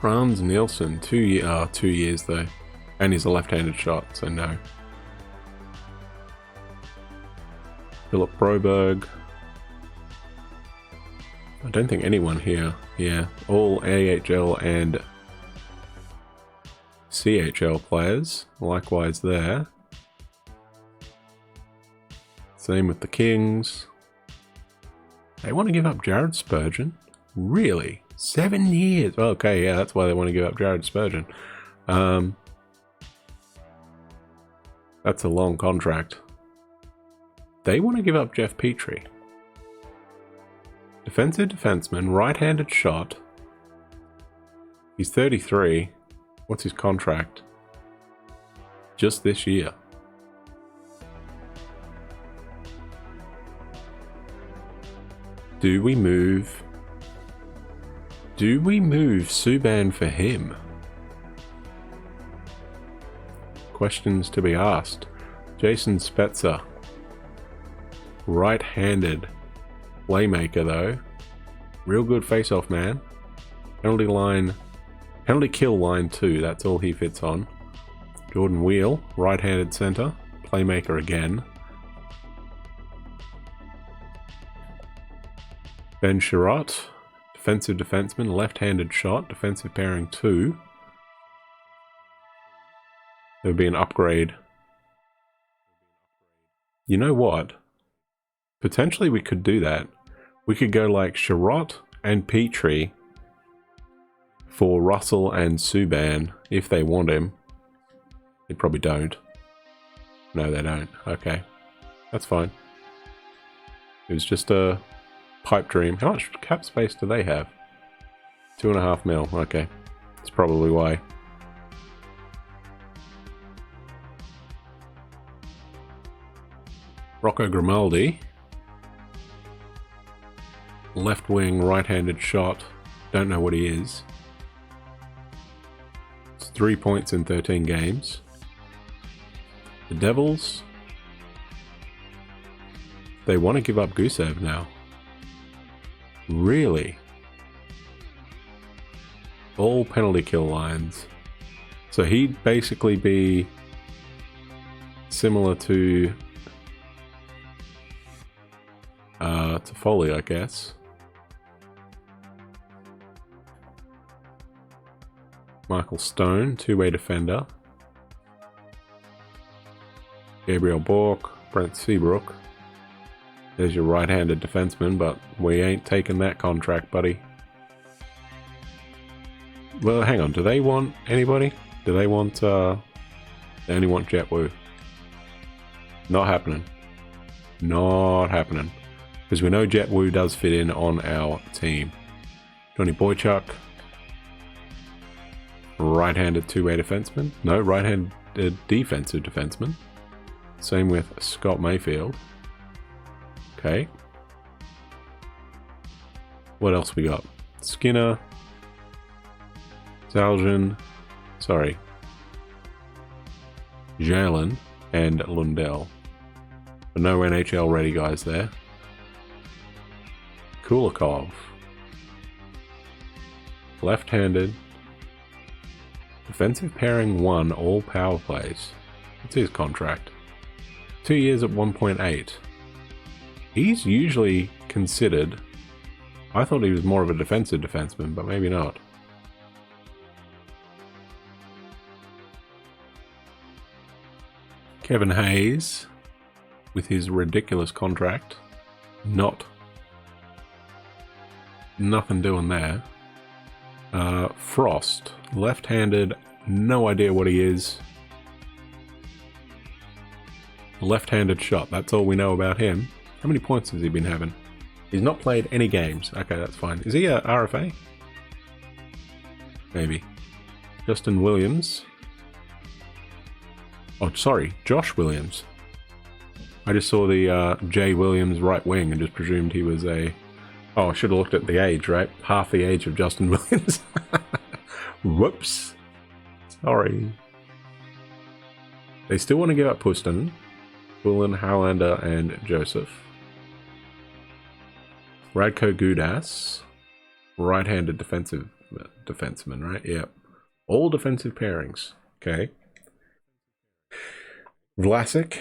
Speaker 1: Franz Nielsen, 2 years though. And he's a left-handed shot, so no. Philip Broberg. I don't think anyone here. Yeah, all AHL and CHL players. Likewise there. Same with the Kings. They want to give up Jared Spurgeon? Really? 7 years? Okay, yeah, that's why they want to give up Jared Spurgeon. That's a long contract. They want to give up Jeff Petrie. Defensive defenseman, right-handed shot. He's 33. What's his contract? Just this year. Do we move Subban for him? Questions to be asked. Jason Spezza. Right-handed playmaker though. Real good face-off man. Penalty kill line 2, that's all he fits on. Jordan Wheel, right-handed center. Playmaker again. Ben Sherratt, defensive defenseman, left-handed shot, defensive pairing 2. There would be an upgrade. You know what? Potentially we could do that. We could go like Sherratt and Petrie for Russell and Subban if they want him. They probably don't. No, they don't. Okay. That's fine. It was just a pipe dream. How much cap space do they have? 2.5 mil. Okay. That's probably why. Rocco Grimaldi. Left wing, right-handed shot. Don't know what he is. It's 3 points in 13 games. The Devils. They want to give up Gusev now. Really? All penalty kill lines. So he'd basically be similar to Foley, I guess. Michael Stone, two-way defender. Gabriel Bork, Brent Seabrook. There's your right-handed defenseman, but we ain't taking that contract, buddy. Well, hang on. Do they want anybody? Do they want, they only want Jet Wu. Not happening. Not happening. Because we know Jet Wu does fit in on our team. Johnny Boychuk. Right-handed two-way defenseman. No, right-handed defensive defenseman. Same with Scott Mayfield. Okay. What else we got? Skinner. Zaljan. Sorry. Jalen and Lundell. But no NHL ready guys there. Kulikov. Left-handed. Defensive pairing 1, all power plays. What's his contract? 2 years at 1.8. He's usually considered... I thought he was more of a defensive defenseman, but maybe not. Kevin Hayes, with his ridiculous contract. Nothing doing there. Frost, left-handed, no idea what he is. Left-handed shot, that's all we know about him. How many points has he been having? He's not played any games. Okay, that's fine. Is he a RFA? Maybe. Justin Williams. Oh, sorry, Josh Williams. I just saw the Jay Williams right wing and just presumed he was a... Oh, I should have looked at the age, right? Half the age of Justin Williams. Whoops. Sorry. They still want to give up Pustin, Bullen, Howlander, and Joseph. Radko Gudas. Right-handed defenseman, right? Yep. All defensive pairings. Okay. Vlasic.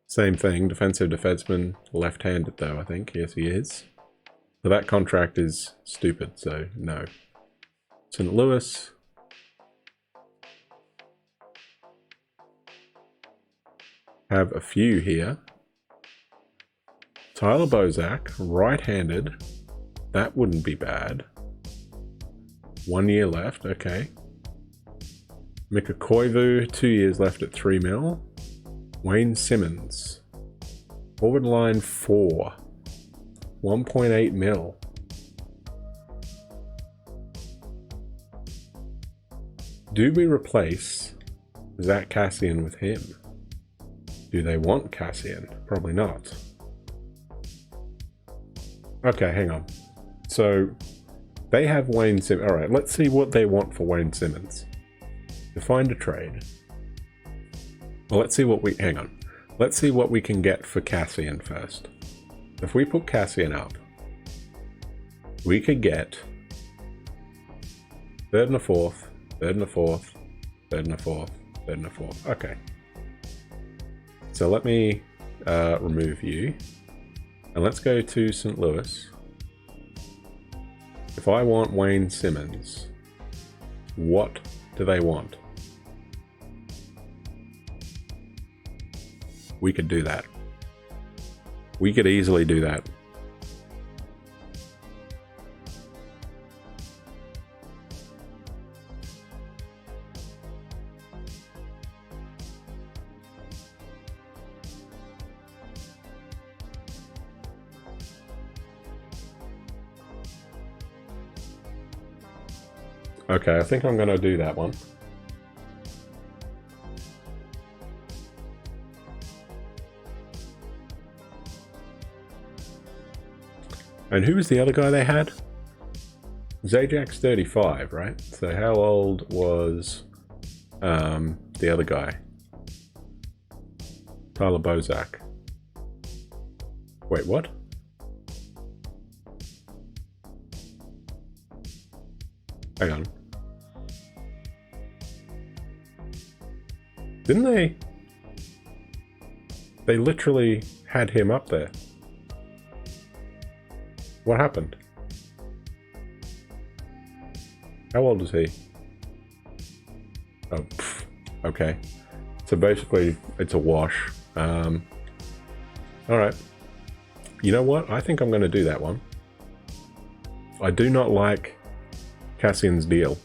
Speaker 1: Same thing, defensive defenseman, left-handed though, I think. Yes, he is. So that contract is stupid, so no. St. Louis. Have a few here. Tyler Bozak, right-handed. That wouldn't be bad. 1 year left, okay. Mika Koivu, 2 years left at 3 mil. Wayne Simmons. Forward line 4. 1.8 mil. Do we replace Zach Kassian with him? Do they want Kassian? Probably not. Okay, hang on. So, they have Wayne Simmons. Alright, let's see what they want for Wayne Simmons. To find a trade. Well, let's see what we... Hang on. Let's see what we can get for Kassian first. If we put Kassian up, we could get... third and a fourth, third and a fourth, third and a fourth, third and a fourth. Okay. So let me remove you. And let's go to St. Louis. If I want Wayne Simmons, what do they want? We could do that. We could easily do that. Okay, I think I'm going to do that one. And who was the other guy they had? Zajak's 35, right? So how old was the other guy? Tyler Bozak. Wait, what? Hang on. Didn't they? They literally had him up there. What happened? How old is he? Oh, pff, okay. So basically, it's a wash. Alright. You know what? I think I'm going to do that one. I do not like Kassian's deal.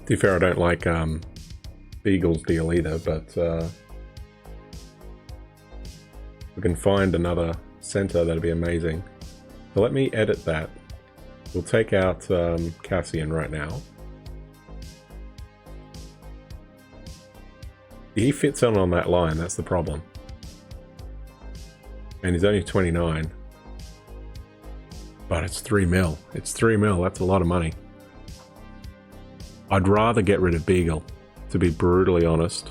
Speaker 1: To be fair, I don't like Beagle's deal either, but we can find another center, that'd be amazing. So let me edit that. We'll take out Kassian right now. He fits on that line, that's the problem. And he's only 29. But it's 3 mil. It's 3 mil, that's a lot of money. I'd rather get rid of Beagle, to be brutally honest.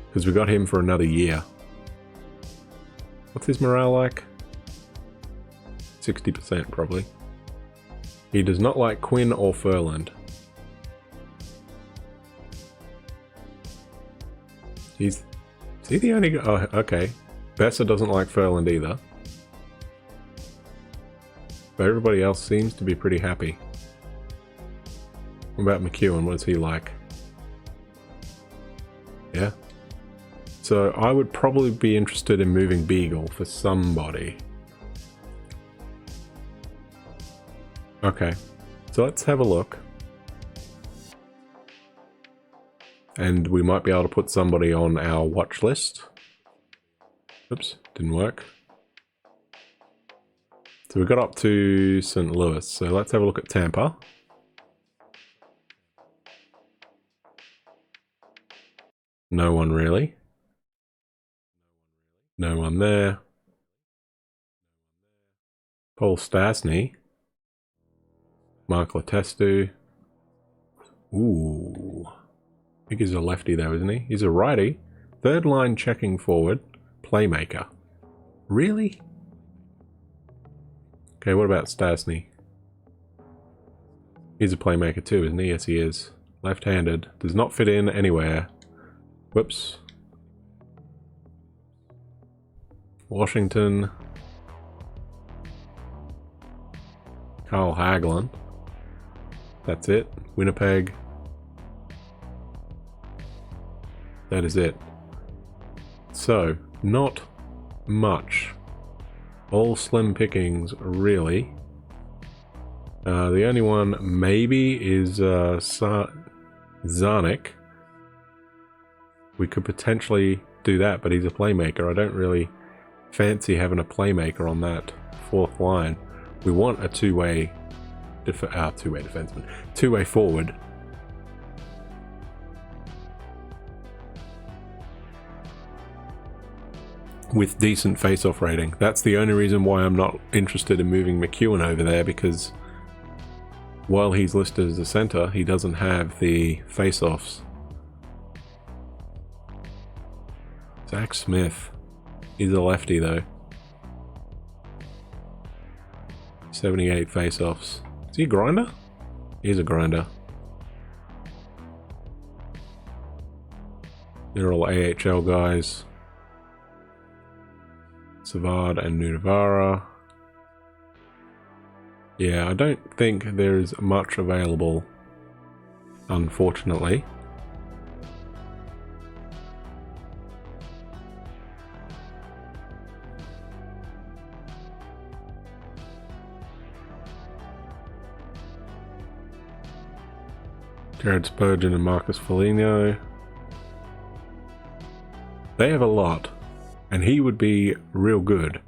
Speaker 1: Because we got him for another year. What's his morale like? 60% probably. He does not like Quinn or Furland. Is he the only guy? Oh, okay. Besser doesn't like Furland either. But everybody else seems to be pretty happy. What about McEwen? What is he like? Yeah. So I would probably be interested in moving Beagle for somebody. Okay. So let's have a look. And we might be able to put somebody on our watch list. Oops, didn't work. So we got up to St. Louis. So let's have a look at Tampa. No one really. No one there. Paul Stastny. Mark Letestu. Ooh. I think he's a lefty though, isn't he? He's a righty. Third line checking forward. Playmaker. Really? Okay, what about Stastny? He's a playmaker too, isn't he? Yes, he is. Left-handed. Does not fit in anywhere. Whoops. Washington. Carl Hagelin. That's it. Winnipeg. That is it. So, not much. All slim pickings, really. The only one maybe is Zarnik. We could potentially do that, but he's a playmaker. I don't really fancy having a playmaker on that fourth line. We want a two-way defenseman, two-way forward. With decent face-off rating. That's the only reason why I'm not interested in moving McEwen over there, because while he's listed as a center, he doesn't have the face-offs. Zach Smith. He's a lefty though. 78 face-offs. Is he a grinder? He's a grinder. They're all AHL guys. Savard and Nudavara. Yeah, I don't think there's much available, unfortunately. Jared Spurgeon and Marcus Foligno. They have a lot, and he would be real good,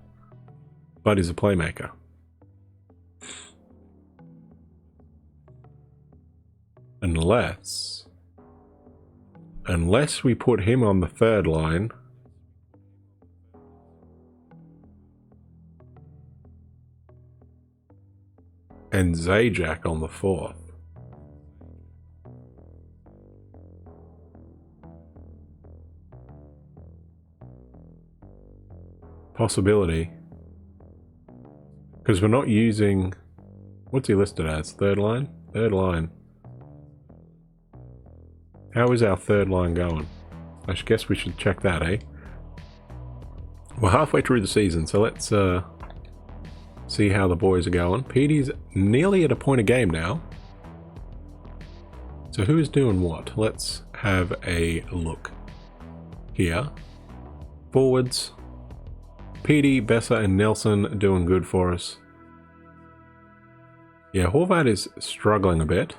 Speaker 1: but he's a playmaker. Unless we put him on the third line, and Zajac on the fourth. Possibility. Because we're not using... What's he listed as? Third line? Third line. How is our third line going? I guess we should check that, eh? We're halfway through the season, so let's see how the boys are going. Petey's nearly at a point a game now. So who is doing what? Let's have a look here. Forwards. Petey, Bessa, and Nelson are doing good for us. Yeah, Horvat is struggling a bit.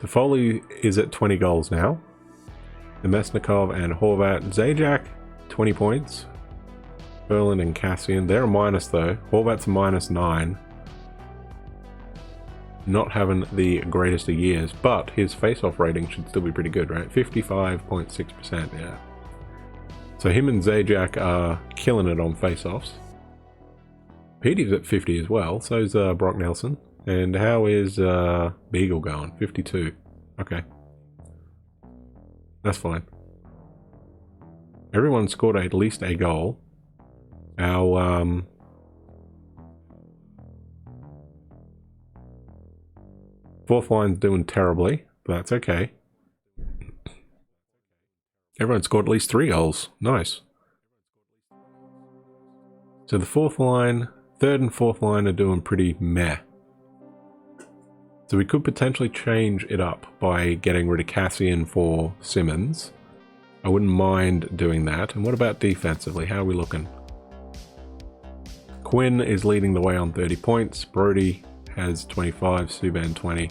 Speaker 1: Toffoli is at 20 goals now. Nemesnikov and Horvat. Zajac, 20 points. Berlin and Cassian, they're a minus though. Horvat's a -9. Not having the greatest of years, but his face-off rating should still be pretty good, right? 55.6%, yeah. So him and Zajac are killing it on face-offs. Petey's at 50 as well, so's Brock Nelson. And how is Beagle going? 52. Okay. That's fine. Everyone scored at least a goal. Our fourth line's doing terribly, but that's okay. Everyone scored at least 3 goals. Nice. So the fourth line, third and fourth line are doing pretty meh. So we could potentially change it up by getting rid of Cassian for Simmons. I wouldn't mind doing that. And what about defensively? How are we looking? Quinn is leading the way on 30 points. Brody has 25, Subban 20.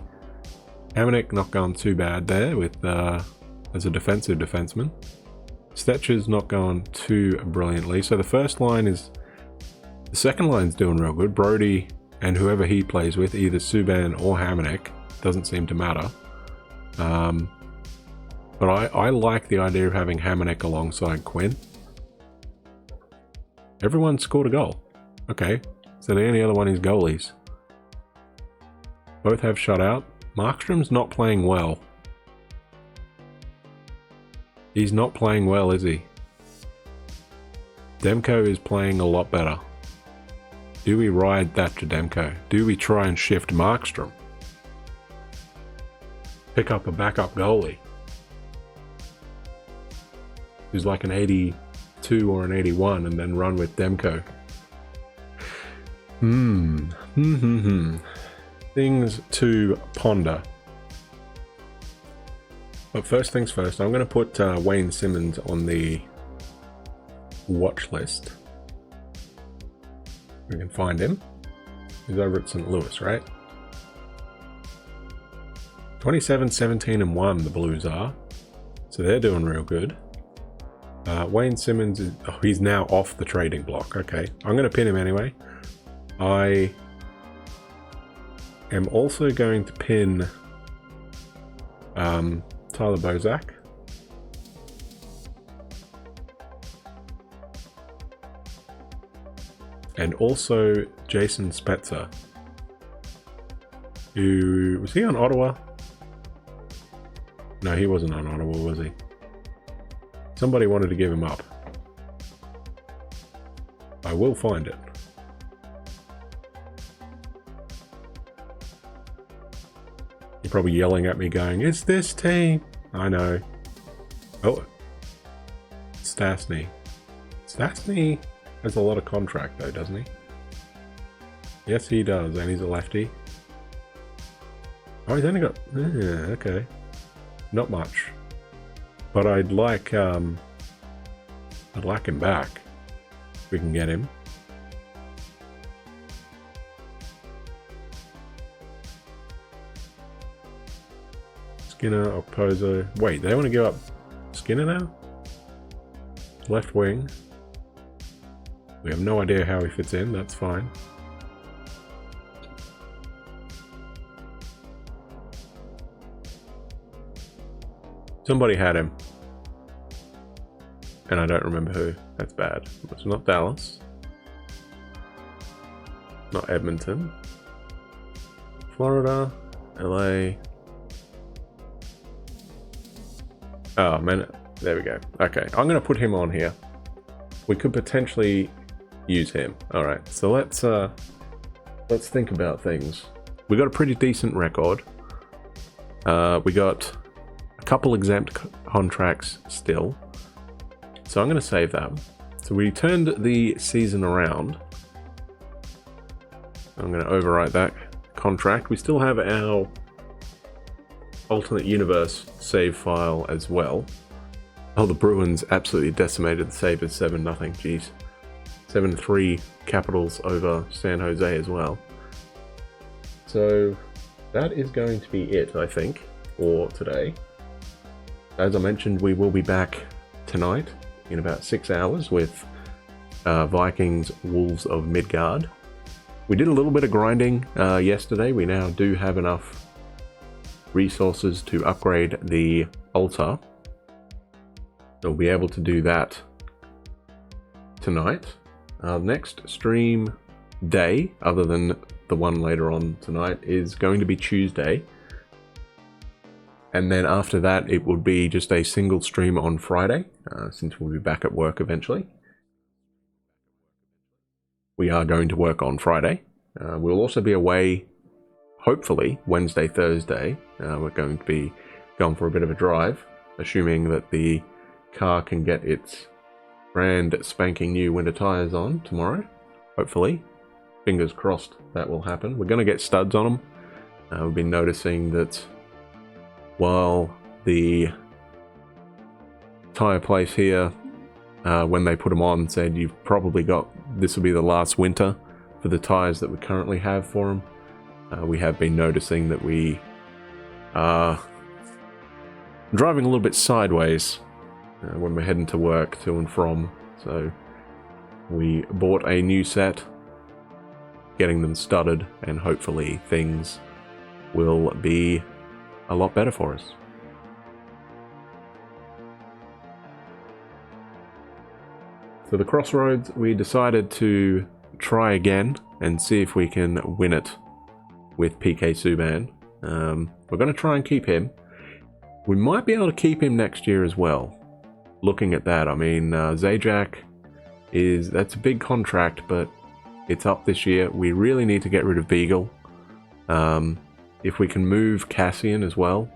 Speaker 1: Hamonic not going too bad there with as a defensive defenseman. Stetcher's not going too brilliantly. So the first line is... The second line's doing real good. Brody and whoever he plays with, either Subban or Hamonic, doesn't seem to matter. But I like the idea of having Hamonic alongside Quinn. Everyone scored a goal. Okay, so the only other one is goalies. Both have shutout. Markstrom's not playing well. He's not playing well, is he? Demko is playing a lot better. Do we ride that to Demko? Do we try and shift Markstrom? Pick up a backup goalie who's like an 82 or an 81 and then run with Demko. Things to ponder. But first things first, I'm going to put Wayne Simmons on the watch list. We can find him. He's over at St. Louis, right? 27, 17, and 1 the Blues are. So they're doing real good. Wayne Simmons is... Oh, he's now off the trading block. Okay. I'm going to pin him anyway. I am also going to pin Tyler Bozak. And also Jason Spezza. Who... Was he on Ottawa? No, he wasn't on Ottawa, was he? Somebody wanted to give him up. I will find it. You're probably yelling at me going, it's this team! I know. Oh. Stastny. Stastny has a lot of contract though, doesn't he? Yes, he does, and he's a lefty. Oh, he's only got... Yeah, okay. Not much. But I'd like him back. If we can get him. Skinner, Okposo. Wait, they want to give up Skinner now? Left wing. We have no idea how he fits in, that's fine. Somebody had him. And I don't remember who. That's bad. It's not Dallas. Not Edmonton. Florida. LA. Oh, man. There we go. Okay, I'm going to put him on here. We could potentially use him. Alright, so let's think about things. We got a pretty decent record. We got a couple exempt contracts still. So I'm going to save that. So we turned the season around. I'm going to overwrite that contract. We still have our alternate universe save file as well. Oh, the Bruins absolutely decimated the Sabres 7-0. Jeez. 7-3 Capitals over San Jose as well. So that is going to be it, I think, for today. As I mentioned, we will be back tonight in about 6 hours with Vikings Wolves of Midgard. We did a little bit of grinding yesterday. We now do have enough resources to upgrade the altar. We'll be able to do that tonight. Next stream day, other than the one later on tonight, is going to be Tuesday. And then after that, it would be just a single stream on Friday, since we'll be back at work eventually. We are going to work on Friday. We'll also be away, hopefully, Wednesday, Thursday. We're going to be going for a bit of a drive, assuming that the car can get its brand spanking new winter tires on tomorrow. Hopefully. Fingers crossed that will happen. We're going to get studs on them. We've been noticing that while the tire place here, when they put them on, said you've probably got, this will be the last winter for the tires that we currently have for them. We have been noticing that we are driving a little bit sideways when we're heading to work, to and from. So we bought a new set, getting them studded, and hopefully things will be a lot better for us. So the Crossroads, we decided to try again and see if we can win it with PK Subban. We're going to try and keep him. We might be able to keep him next year as well. Looking at that, I mean, Zajac that's a big contract, but it's up this year. We really need to get rid of Beagle. If we can move Cassian as well,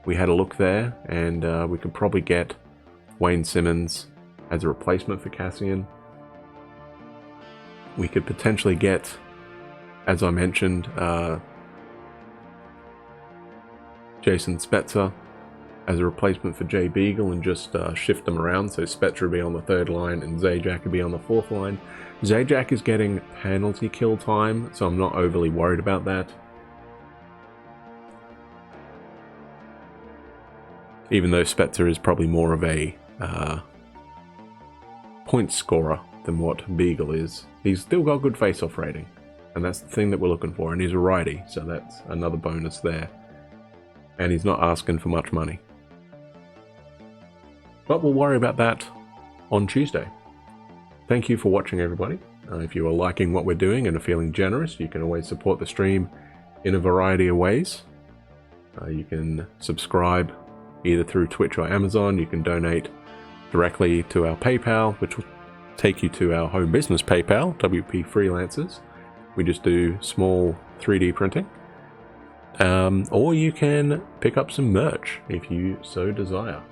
Speaker 1: we had a look there, and we could probably get Wayne Simmons as a replacement for Cassian. We could potentially get, as I mentioned, Jason Spezza as a replacement for Jay Beagle and just shift them around. So Spezza would be on the 3rd line and Zajac would be on the 4th line. Zajac is getting penalty kill time, so I'm not overly worried about that. Even though Spezza is probably more of a point scorer than what Beagle is. He's still got good face-off rating, and that's the thing that we're looking for, and he's a righty, so that's another bonus there. And he's not asking for much money. But we'll worry about that on Tuesday. Thank you for watching, everybody. If you are liking what we're doing and are feeling generous, you can always support the stream in a variety of ways. You can subscribe either through Twitch or Amazon. You can donate directly to our PayPal, which will take you to our home business PayPal, WP Freelancers. We just do small 3D printing. Or you can pick up some merch if you so desire.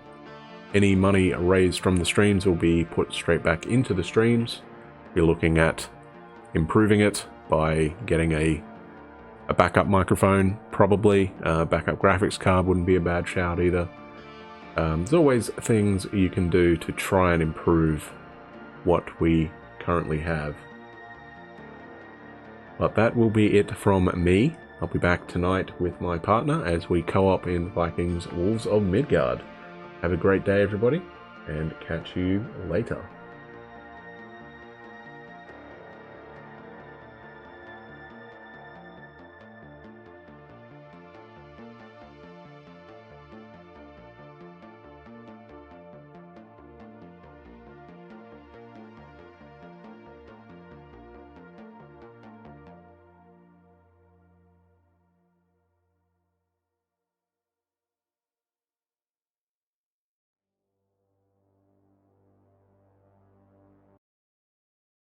Speaker 1: Any money raised from the streams will be put straight back into the streams. We're looking at improving it by getting a backup microphone, probably. Backup graphics card wouldn't be a bad shout either. There's always things you can do to try and improve what we currently have. But that will be it from me. I'll be back tonight with my partner as we co-op in Vikings Wolves of Midgard. Have a great day, everybody, and catch you later.